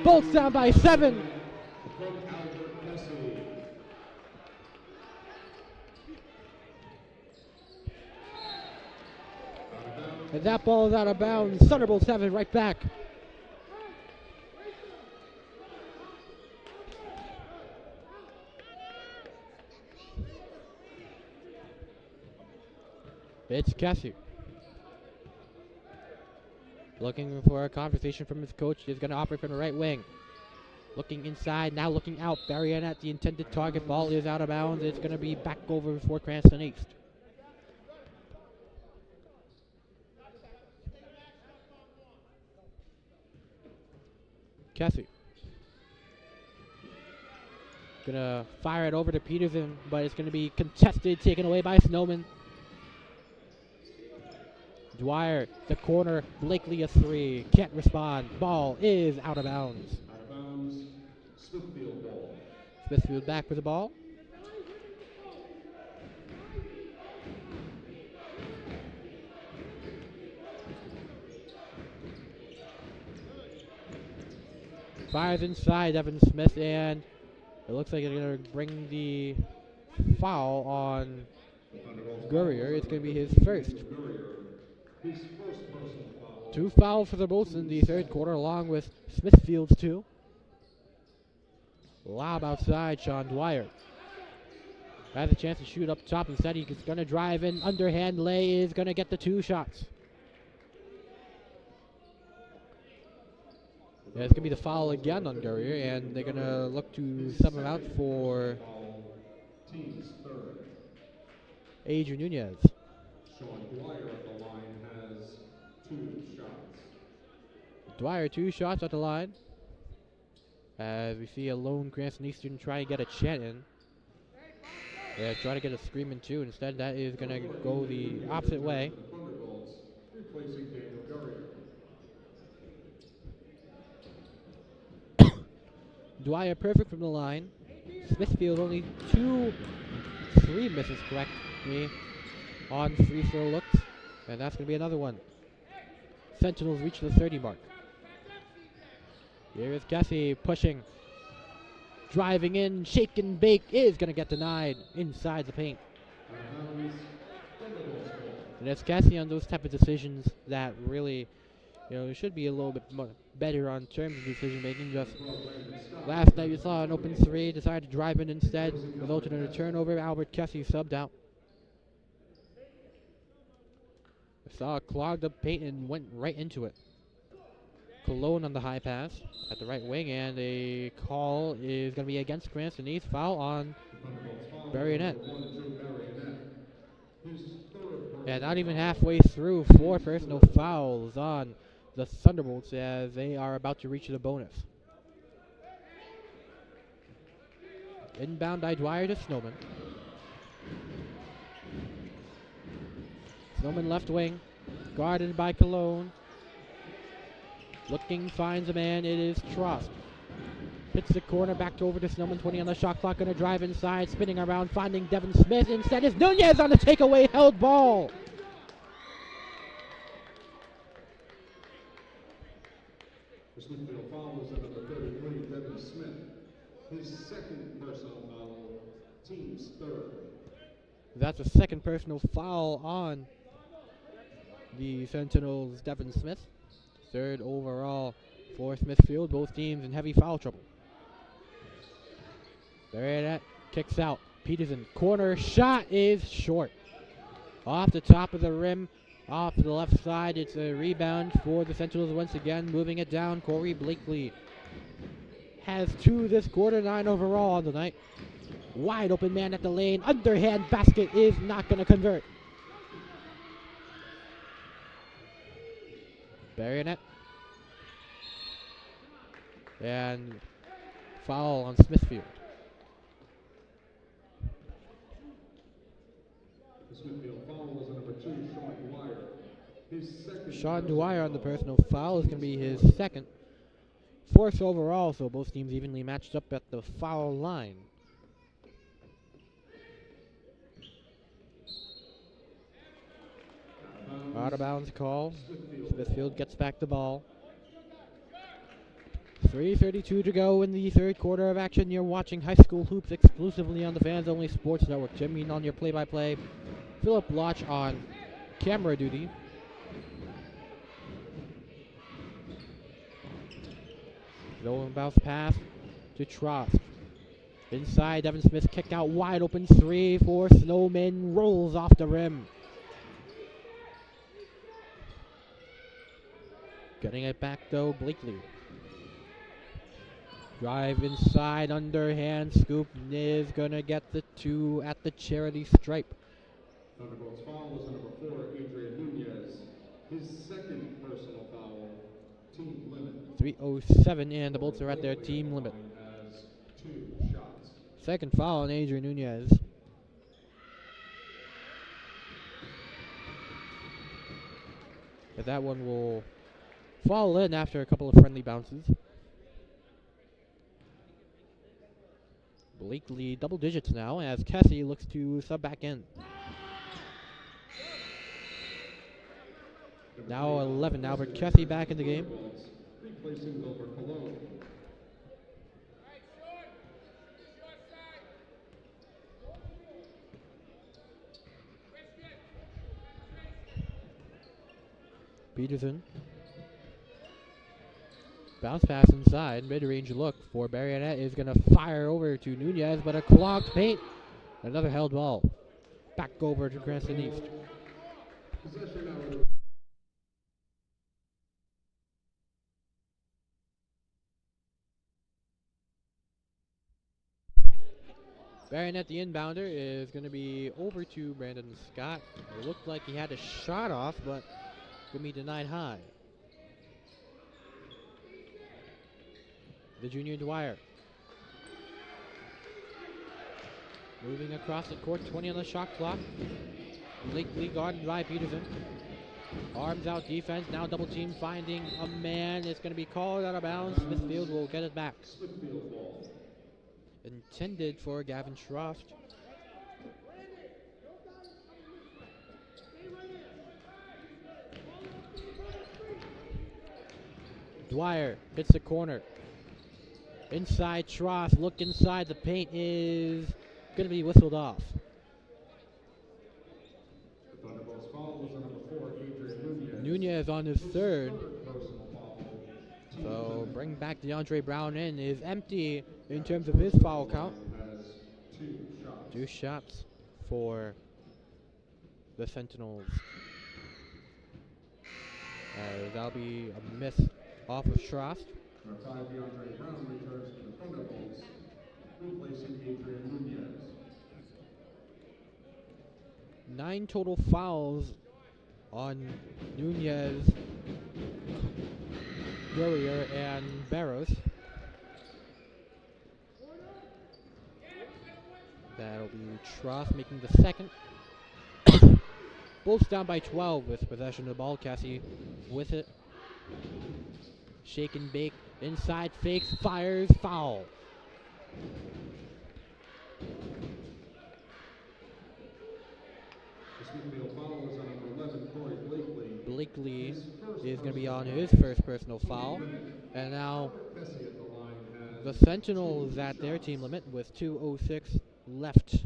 Bolts down by 7. And that ball is out of bounds. Thunderbolts have it right back. It's Kessie. Looking for a conversation from his coach. He's going to operate from the right wing. Looking inside, now looking out. Barrier at the intended target. Ball is out of bounds. It's going to be back over for Cranston East. Kessie. Gonna fire it over to Peterson, but it's gonna be contested, taken away by Snowman. Dwyer, the corner, Blakely a 3, can't respond. Ball is out of bounds. Out of bounds, Smithfield ball. Smithfield back with the ball. Fires inside Evan Smith, and it looks like they're going to bring the foul on Gurrier. It's going to be his first. Two fouls for the Bolts in the third quarter, along with Smithfield's 2. Lob outside, Sean Dwyer. Has a chance to shoot up top. Instead, he's going to drive in. Underhand lay is going to get the 2 shots. Yeah, it's going to be the foul again on Gurrier, and they're going to look to sub him out for Adrian Nunez. Sean Dwyer at the line has 2 shots. Dwyer 2 shots at the line. As we see a lone Cranston East student try to get a chant in. Yeah, try to get a scream in too. Instead, that is going to go the opposite way. Dwyer perfect from the line. Smithfield only 3 misses correctly on free throw looks. And that's going to be another one. Sentinels reach the 30 mark. Here is Kessie pushing. Driving in, shake and bake is going to get denied inside the paint. And it's Kessie on those type of decisions that really, should be a little bit more better on terms of decision making. Just last night you saw an open 3, decided to drive in instead, resulted in a turnover. Albert Kessie subbed out. Saw a clogged up paint and went right into it. Cologne on the high pass at the right wing, and a call is going to be against Cranston East. Foul on Barrett. And not even halfway through, 4 personal fouls on the Thunderbolts as they are about to reach the bonus. Inbound by Dwyer to Snowman. Snowman left wing, guarded by Cologne. Looking, finds a man, it is Trost. Hits the corner, back over to Snowman, 20 on the shot clock, gonna drive inside, spinning around, finding Devin Smith. Instead is Nunez on the takeaway, held ball. The Smithfield foul is at number 33, Devin Smith. His second personal foul, team's 3rd. That's a second personal foul on the Sentinels' Devin Smith. 3rd overall for Smithfield. Both teams in heavy foul trouble. Barrett kicks out. Peterson, corner shot is short. Off the top of the rim. Off to the left side, it's a rebound for the Sentinels once again, moving it down. Corey Blakely has 2 this quarter, 9 overall on the night. Wide open man at the lane, underhand basket is not going to convert. Baronet. And foul on Smithfield. The Smithfield foul was on number 2, Sean Dwyer. His second Sean personal Dwyer on the foul. personal foul is going to be his second. 4th overall, so both teams evenly matched up at the foul line. Out of bounds call. Smithfield gets back the ball. 3:32 to go in the third quarter of action. You're watching High School Hoops exclusively on the Fans Only Sports Network. Jim Mean on your play-by-play. Philip Bloch on camera duty. Low bounce pass to Trost. Inside, Devin Smith kicked out wide open 3 for Snowman. Rolls off the rim. Getting it back though, Blakely. Drive inside, underhand scoop is gonna get the 2 at the charity stripe. Thunderbolts foul was on number 4, Adrian Nunez. His second personal foul, team limit. 3:07 and the Bolts are at their team limit. Has 2 shots. Second foul on Adrian Nunez. But that one will fall in after a couple of friendly bounces. Blakely double digits now as Kessie looks to sub back in. Now 11, Albert Kessie back in the game. Replacing Wilbur Cologne. Peterson. Bounce pass inside, mid-range look for Baronet is going to fire over to Nunez, but a clogged paint. Another held ball. Back over to Cranston East. Possession now. Baronet, the inbounder, is going to be over to Brandon Scott. It looked like he had a shot off, but going to be denied high. The junior Dwyer. Moving across the court, 20 on the shot clock. Blakely guarded by Peterson. Arms out defense, now double team finding a man. It's going to be called out of bounds. Smithfield will get it back. Smithfield ball. Intended for Gavin Trost. Dwyer hits the corner. Inside Trost, look inside, the paint is going to be whistled off. The Thunderbolts foul was on number 4, Adrian Nunez. Nunez on his third. Personal foul. So bring back DeAndre Brown in is empty in terms of his foul count. Has 2 shots. 2 shots for the Sentinels. That'll be a miss off of Trost. Number 5, DeAndre Brown returns to the Thunderbolts, replacing Adrian Nunez. 9 total fouls on Nunez, Gurrier, and Barros. That'll be Trost making the second. Bolts down by 12 with possession of the ball. Cassie with it. Shake and bake. Inside fakes, fires, foul. The Smithfield foul was on number 11, Corey Blakely. Blakely His first is going to be personal on foul. his first personal foul. And now Bessie at the line the has Sentinels 2 at their shots. team limit with 2:06 left.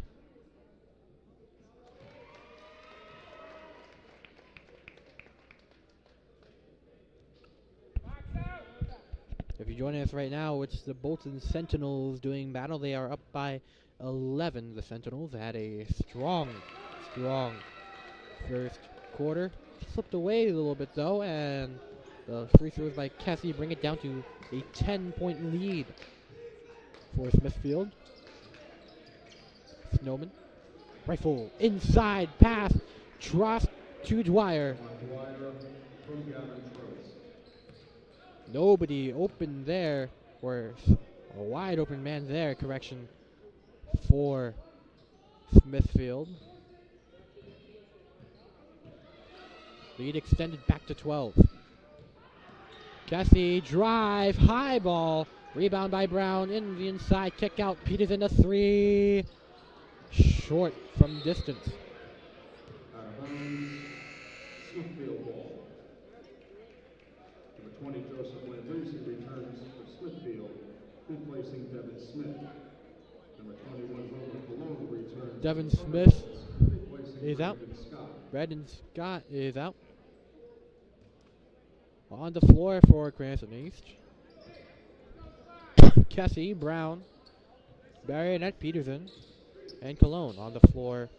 If you're joining us right now, it's the Bolton Sentinels doing battle. They are up by 11. The Sentinels had a strong first quarter. Slipped away a little bit though, and the free throws by Cassie bring it down to a 10-point lead for Smithfield. Snowman. Rifle. Inside pass. Trost to Dwyer. Nobody open there, or a wide open man there, correction, for Smithfield. Lead extended back to 12. Cassie drive, high ball, rebound by Brown, in the inside, kick out, Peterson a three, short from distance. Smithfield ball. Number 20, Joseph Lambrisi returns for Smithfield, replacing Devin Smith. Number 21, Roman Colon returns. Devin Smith is out. Brandon Scott is out. On the floor for Cranston East. Cassie, Brown, Barionette, Peterson, and Cologne on the floor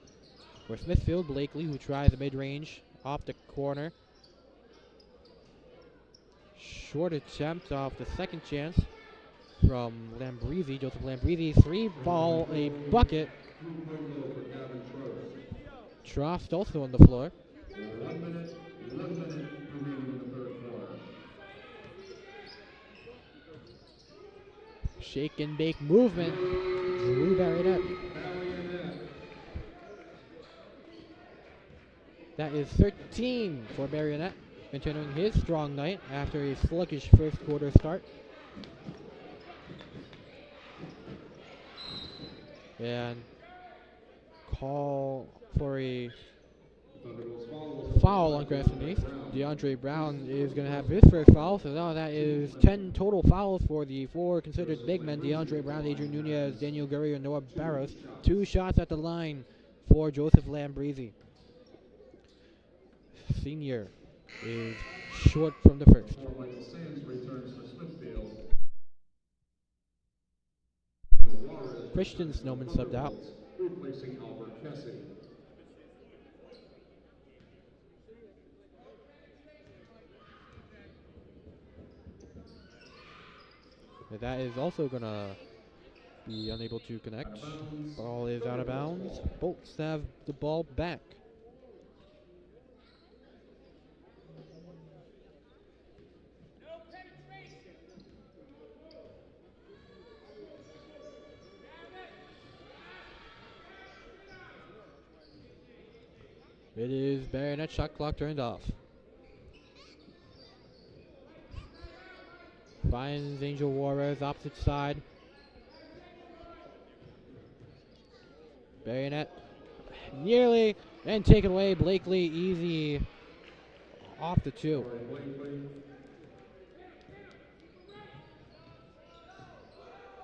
for Smithfield. Blakely, who tries the mid-range off the corner. Short attempt off the second chance from Lambrisi. Joseph Lambrisi, three ball, a bucket. Trost also on the floor. 1 minute remaining in the third quarter. Shake and bake movement. Drew Barionette. That is 13 for Barionette, continuing his strong night after a sluggish first quarter start. And call for a foul on Cranston East. DeAndre Brown is going to have his first foul, so now that is 10 total fouls for the four considered big men: DeAndre Brown, Adrian Nunez, Daniel Gurrier, and Noah Barros. 2 shots at the line for Joseph Lambrisi. Senior is short from the first. Christian Snowman subbed out. Replacing Albert Kessie. That is also going to be unable to connect. Ball is out of bounds. Bolts have the ball back. It is Baronet, shot clock turned off. Finds Angel Warriors opposite side. Baronet nearly and taken away. Blakely easy off the 2.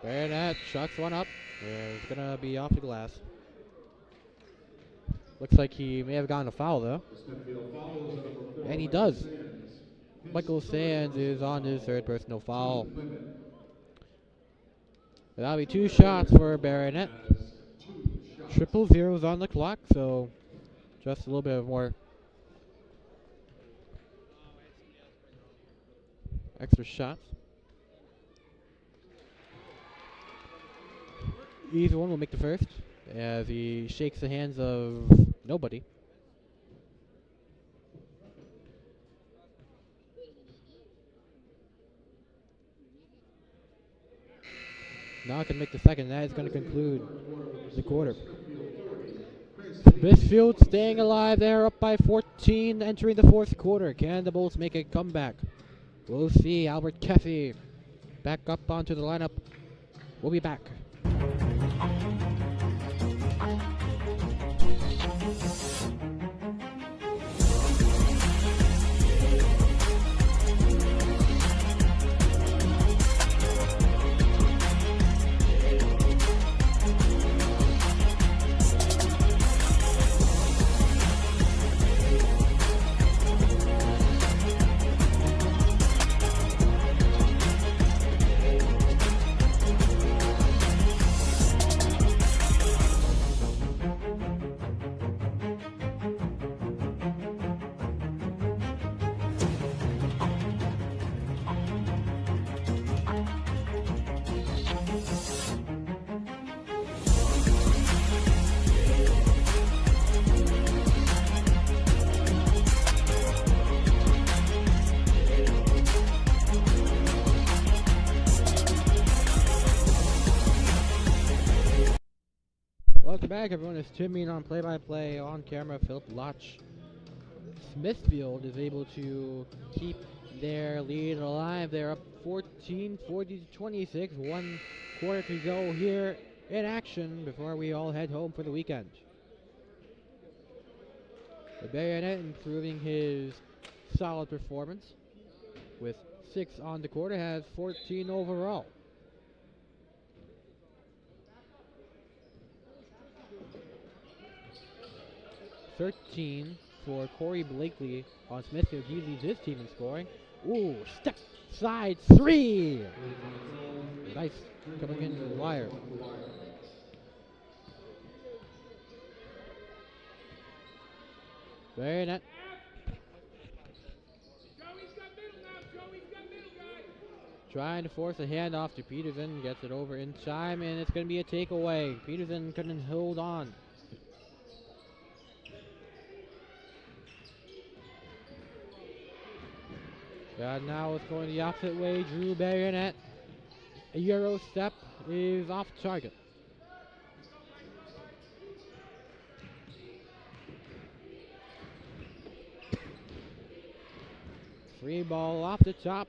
Baronet chucks one up. It's gonna be off the glass. Looks like he may have gotten a foul though. And he does. Michael Sands is on his third personal foul. That'll be 2 shots for Baronet. Triple zeros on the clock, so just a little bit of more extra shots. Either one will make the first as he shakes the hands of nobody. Now I can make the second. That is going to conclude the quarter. Smithfield staying alive there, up by 14, entering the fourth quarter. Can the Bolts make a comeback? We'll see. Albert Kessie back up onto the lineup. We'll be back. back, everyone. It's Jimmy on play-by-play on camera. Philip Lotch. Smithfield is able to keep their lead alive. They're up 14, 40-26. 1 quarter to go here in action before we all head home for the weekend. The Bayonet improving his solid performance with 6 on the quarter, has 14 overall. (13) for Corey Blakely on Smithfield. He leads his team in scoring. Ooh, step side 3! Nice coming in the wire. Bayonet. Trying to force a handoff to Peterson. Gets it over in time, and it's going to be a takeaway. Peterson couldn't hold on. And now it's going the opposite way. Drew Bayonet. A Euro step is off target. Free ball off the top.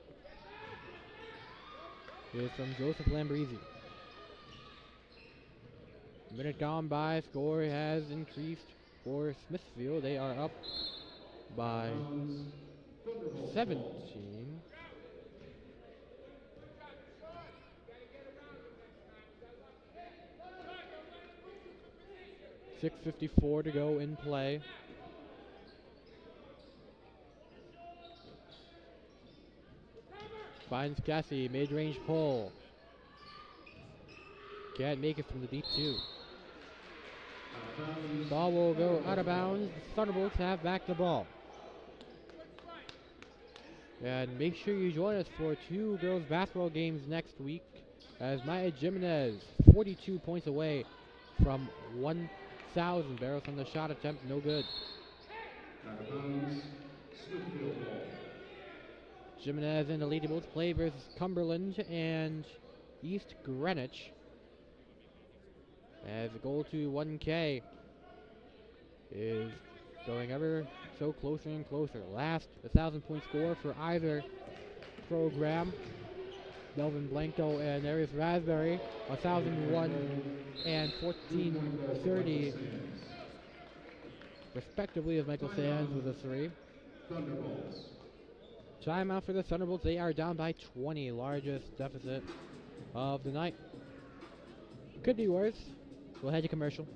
Is from Joseph Lambrisi. Minute gone by. Score has increased for Smithfield. They are up by 17. 6:54 to go in play. Finds Cassie, mid-range pull. Can't make it from the deep 2. Ball will go out of bounds. The Thunderbolts have back the ball. And make sure you join us for 2 girls basketball games next week, as Maya Jimenez, 42 points away from 1,000 barrels on the shot attempt, no good. Jimenez and the Lady Bolts play versus Cumberland and East Greenwich, as the goal to 1K is going ever so closer and closer. Last 1,000-point score for either program. Melvin Blanco and Arius Raspberry, 1,001 and 1430 respectively, as Michael Sands with a 3. Timeout for the Thunderbolts. They are down by 20, largest deficit of the night. Could be worse. We'll head to commercial.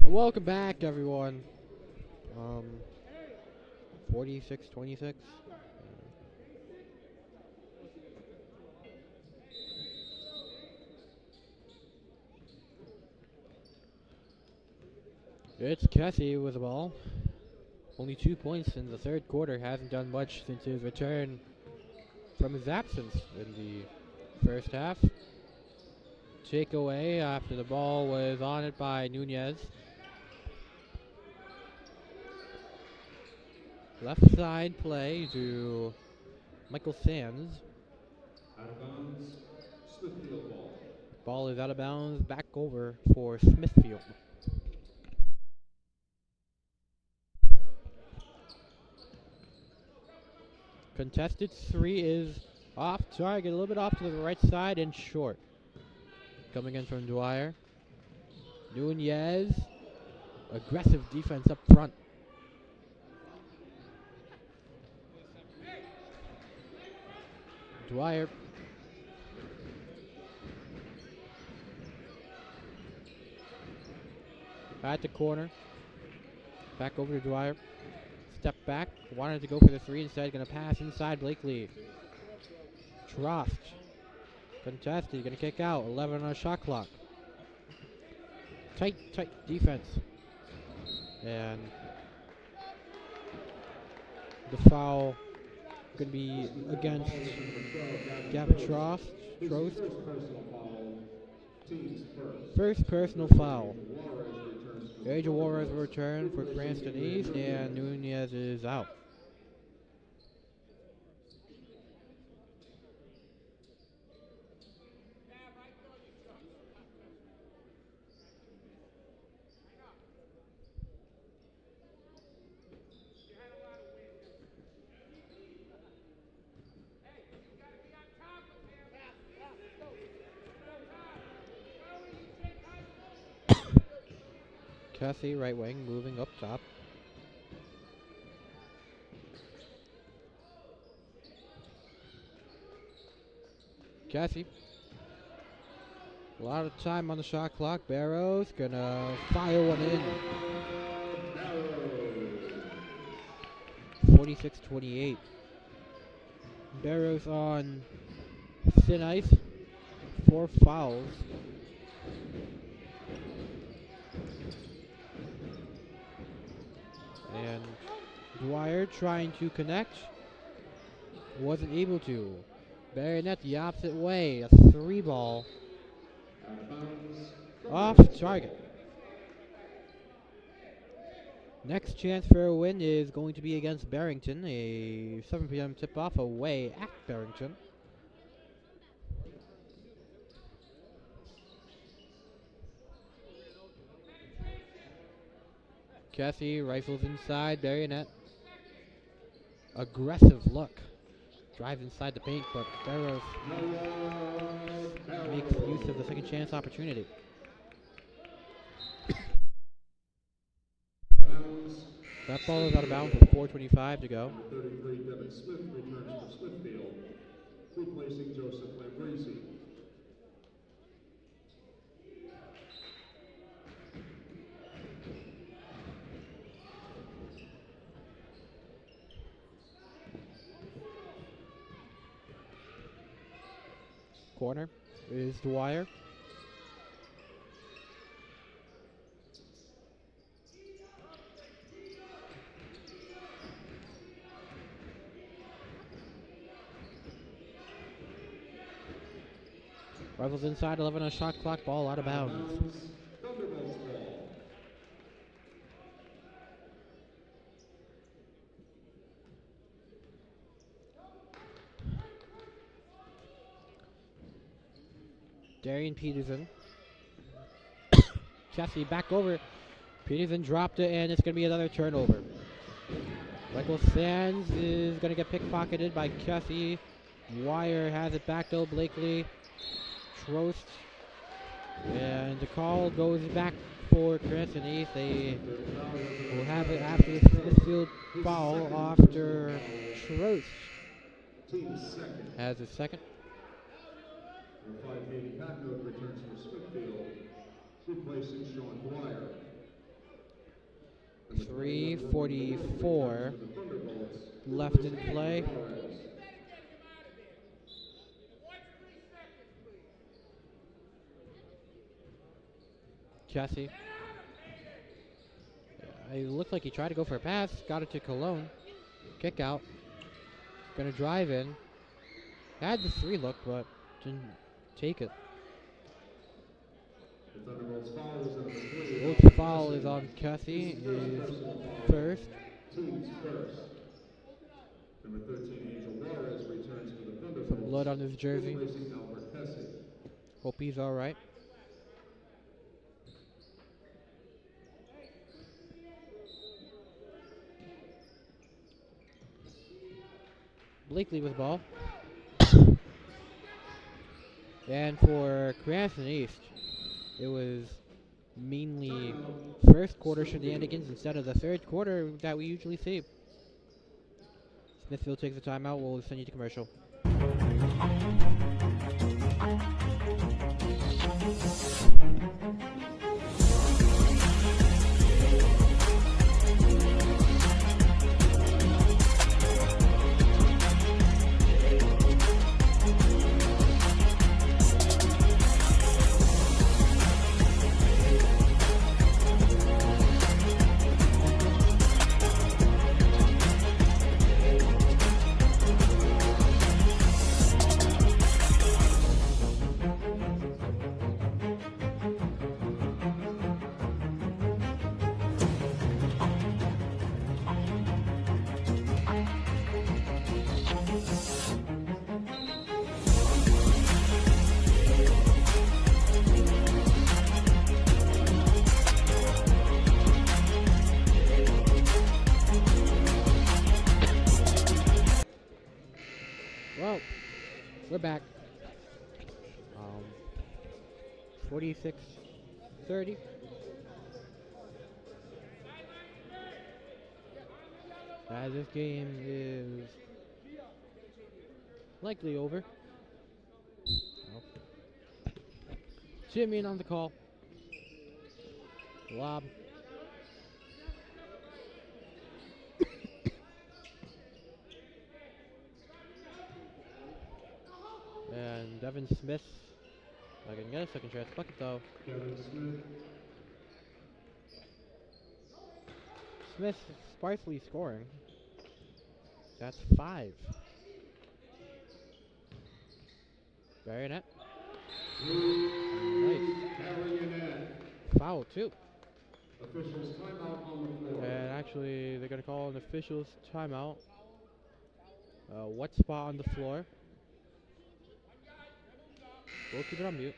Welcome back, everyone. 46-26. It's Cassie with the ball. Only 2 points in the third quarter. Hasn't done much since his return from his absence in the first half. Takeaway after the ball was on it by Nunez. Left side play to Michael Sands. Out of bounds, Smithfield ball. Ball is out of bounds, back over for Smithfield. Contested 3 is off target, a little bit off to the right side and short. Coming in from Dwyer. Nunez, aggressive defense up front. Dwyer. At the corner. Back over to Dwyer. Step back. Wanted to go for the three. Instead, going to pass inside Blakely. Trost. Contested. Going to kick out. 11 on the shot clock. Tight defense. And the foul going to be against Gavin Trost. First personal foul. Angel Juarez will return for Cranston East, and Nunez is out. Cassie, right wing, moving up top. Cassie. A lot of time on the shot clock. Barrows gonna fire one in. 46-28. Barrows on thin ice. 4 fouls. And Dwyer trying to connect. Wasn't able to. Baronet the opposite way. A 3-ball. Off target. Next chance for a win is going to be against Barrington. A 7 p.m. tip-off away at Barrington. Cassie rifles inside, Baronet. Aggressive look. Drives inside the paint, but Barrows makes use of the second chance opportunity. That ball is out of bounds with 4:25 to go. Number 33, Devin Smith returns for Smithfield, replacing Joseph Lambrisi. Corner is Dwyer. Rifles inside, 11 on shot clock, ball out of bounds. Darian Peterson. Cassie back over. Peterson dropped it, and it's going to be another turnover. Michael Sands is going to get pickpocketed by Cassie. Wire has it back though. Blakely. Trost. And the call goes back for Cranston East. They will have it after the Smithfield foul after Trost has his second. Number 5, Katie Patnote returns for Smithfield, replacing Sean Dwyer. 3:44 left in play. Jesse. It looked like he tried to go for a pass. Got it to Cologne. Kick out. Gonna drive in. Had the 3 look, but didn't take it. Oath's foul is on Cassie. Is first. Number 13, Angel Juarez returns for the Thunderbolts. Some blood on his jersey. Replacing Albert Hesse. Hope he's all right. Blakely with the ball. And for Cranston East, it was mainly first quarter shenanigans instead of the third quarter that we usually see. Smithfield takes a timeout. We'll send you to commercial. We're back. 46-30. As this game is likely over. Jimmy in on the call. Lob. And Devin Smith. Not gonna get a second chance bucket though. Devin Smith. Smith sparsely scoring. That's 5. Baronet. Nice. Foul too. Officials timeout on the floor. And actually, they're gonna call an officials timeout. What spot on the floor? We'll keep it on mute.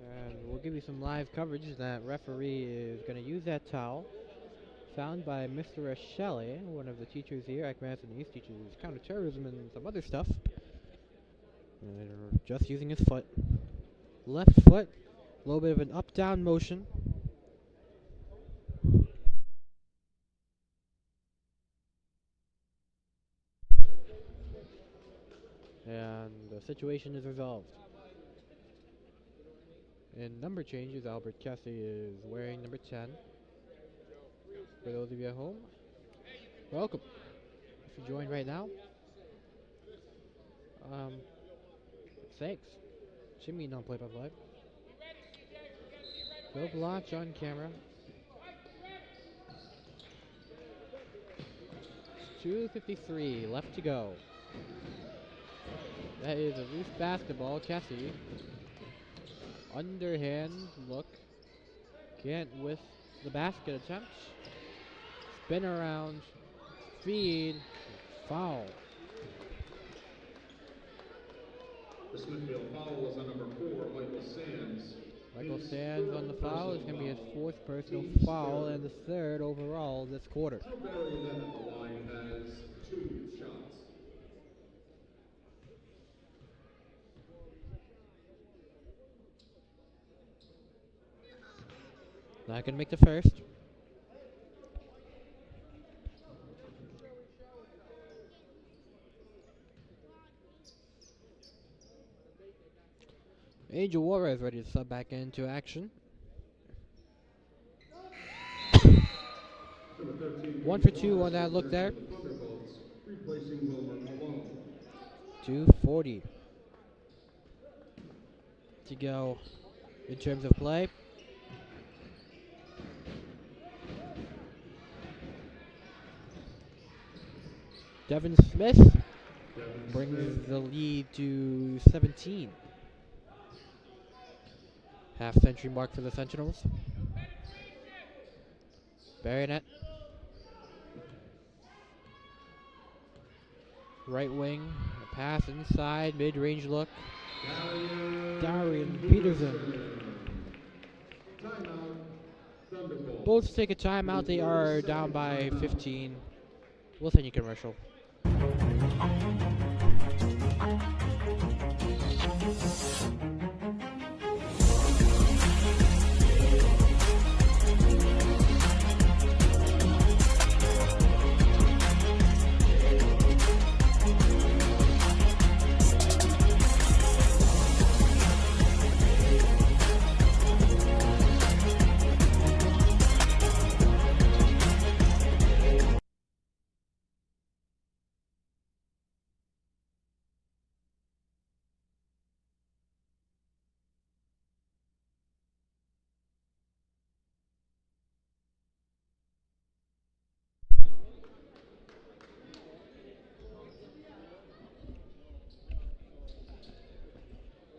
And we'll give you some live coverage. That referee is going to use that towel found by Mr. Shelley, one of the teachers here at Cranston East, teaches counterterrorism and some other stuff. And they're just using his foot. Left foot, a little bit of an up-down motion. And the situation is resolved. In number changes, Albert Cassie is wearing number 10. For those of you at home, welcome. If you joined right now, thanks. Jimmy don't play by play. Bill Blotch on camera. 2:53 left to go. That is a loose basketball. Cassie. Underhand look. Can't with the basket attempt. Spin around. Feed. Foul. The Smithfield foul was on number 4, Michael Sands. Michael Sands on the foul. It's going to be his 4th personal foul and the 3rd overall this quarter. Joe Barry then at the line has 2 shots. Not going to make the first. Angel Juarez ready to sub back into action. 1 for 2 on that look there. 2:40 to go in terms of play. Devin Smith brings the lead to 17. Half-century mark for the Sentinels. Baronet. Right wing, a pass inside, mid-range look. Darian Peterson. Both take a timeout. They are down by 15. We'll send you commercial.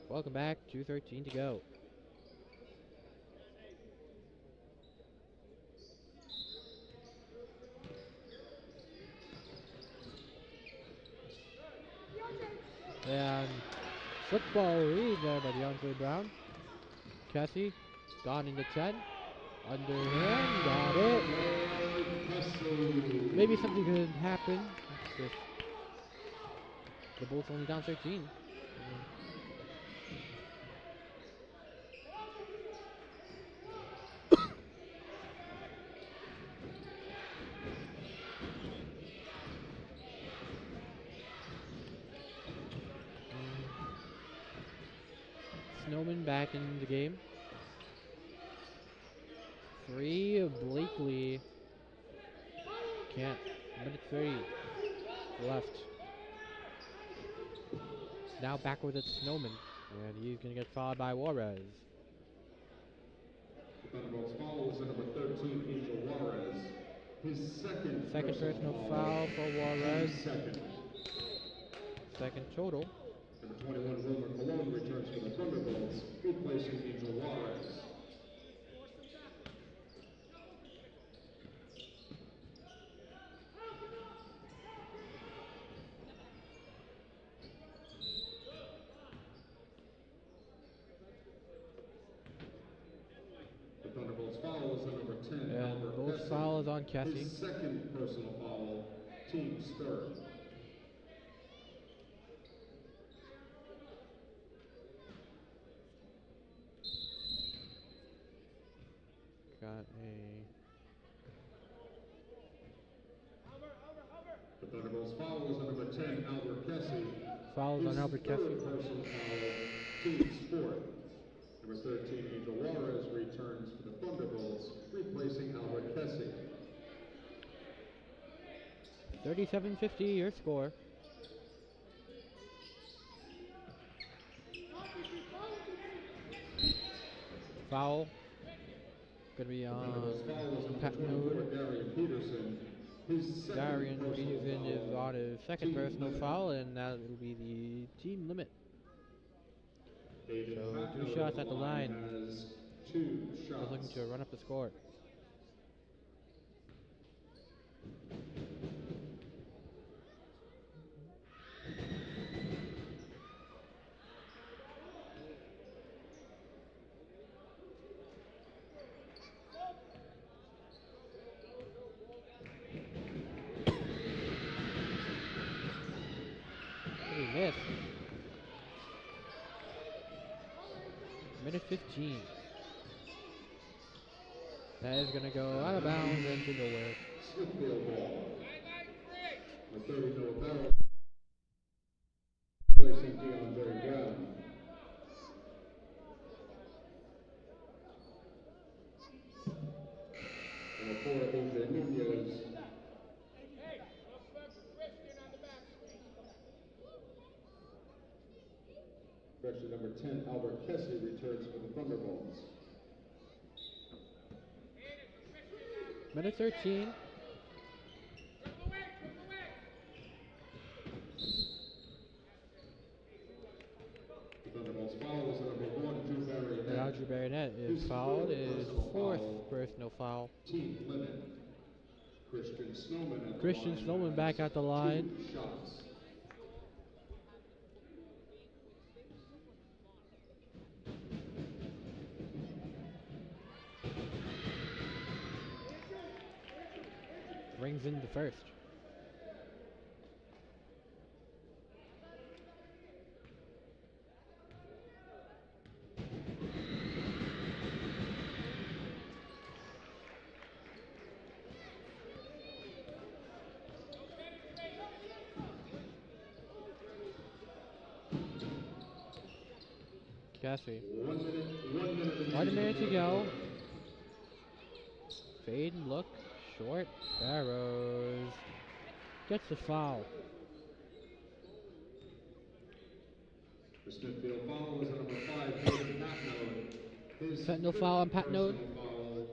Welcome back. 2:13 to go. Football read there by DeAndre Brown. Kessie, gone into 10. Underhand, got it. Maybe something could happen if the Bulls only down 13. Snowman back in the game. 3, Blakely. Can't. Minute 30 left. Now backwards at Snowman. And he's going to get fouled by Juarez. Thunderbolts foul is number 13, Angel Juarez. His second personal foul for Juarez. Second total. Number 21, Wilmer Colon returns for the Thunderbolts, replacing Angel Juarez. The Thunderbolts foul is number 10, And both fouls on Kessie. His second personal foul, team's third. Got The Thunderbolts foul is number 10, Albert Kessie. fouls on Albert Kessie. Personal foul, team's fourth. Number 13, Angel Juarez returns for the Thunderbolts, replacing Albert Kessie. 37-50 your score. Foul. Gonna be on Darian Peterson. Darian Peterson is on his second personal foul, and that will be the team limit. So 2 shots at the line. Just looking to run up the score. Missed. Minute 15. That is going to go out of bounds into nowhere. Smithfield ball. The 30 Noah Barrel. Placing DeAndre Brown. Number 4, AJ Nunez. Freshman number 10, Albert Kessie returns for the Thunderbolts. Minute 13. The Thunderbolts foul is number 1, Drew Barry. Now Drew Barnett is fouled. His fourth personal foul. Team limit. Christian Snowman at Christian the line. Snowman back at the line. 2 shots. Rings in the first. Kessie. 1 minute to go. Fade and look. Short. Barrows. Gets the foul. The Smithfield foul is number 5, David Patnode. His Sentinel foul on Patnode. Foul,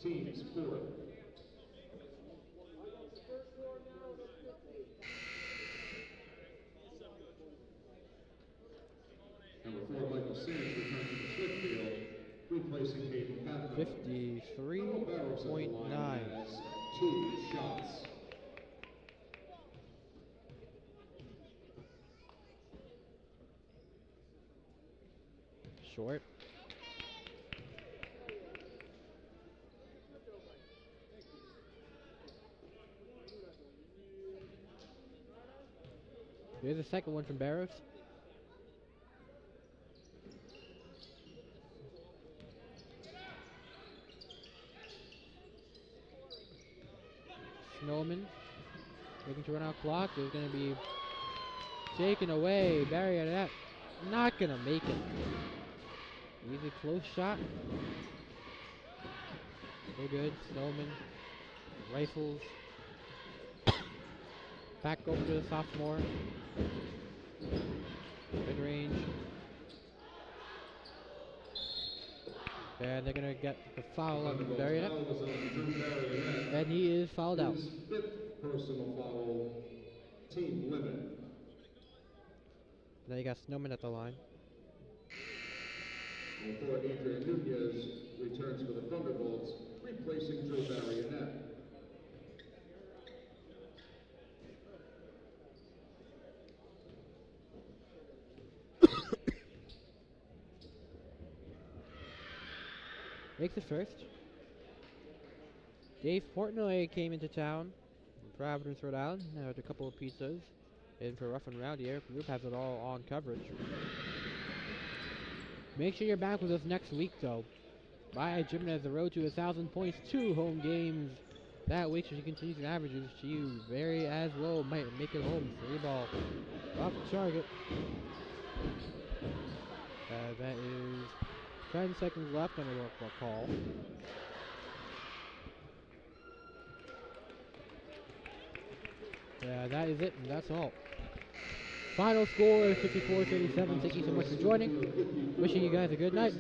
team's fourth. Number 4, Michael Sims returns to Smithfield, replacing Hayden Patnode. 53.9. 2 shots. short. Here's the second one from Barrows. Snowman looking to run out clock. Is going to be taken away. Barry out of that. Not going to make it. Easy close shot. So good. Snowman rifles. Back over to the sophomore. Good range. And they're going to get the foul on Barry. And he is fouled out. His fifth personal foul, team limit. Now you got Snowman at the line. And for Adrian Nunez returns for the Thunderbolts, replacing Drew Marionette. Makes it first. Dave Portnoy came into town from Providence, Rhode Island. Had a couple of pizzas. In for Rough and Rowdy. Eric Group has it all on coverage. Make sure you're back with us next week, though. By Jim has the road to 1,000 points, 2 home games that week. So she continues to averages. She very as well might make it home. 3 ball off target. That is 10 seconds left on the work call. Yeah, that is it, and that's all. Final score is 54-37. Thank you so much for joining. Wishing you guys a good night.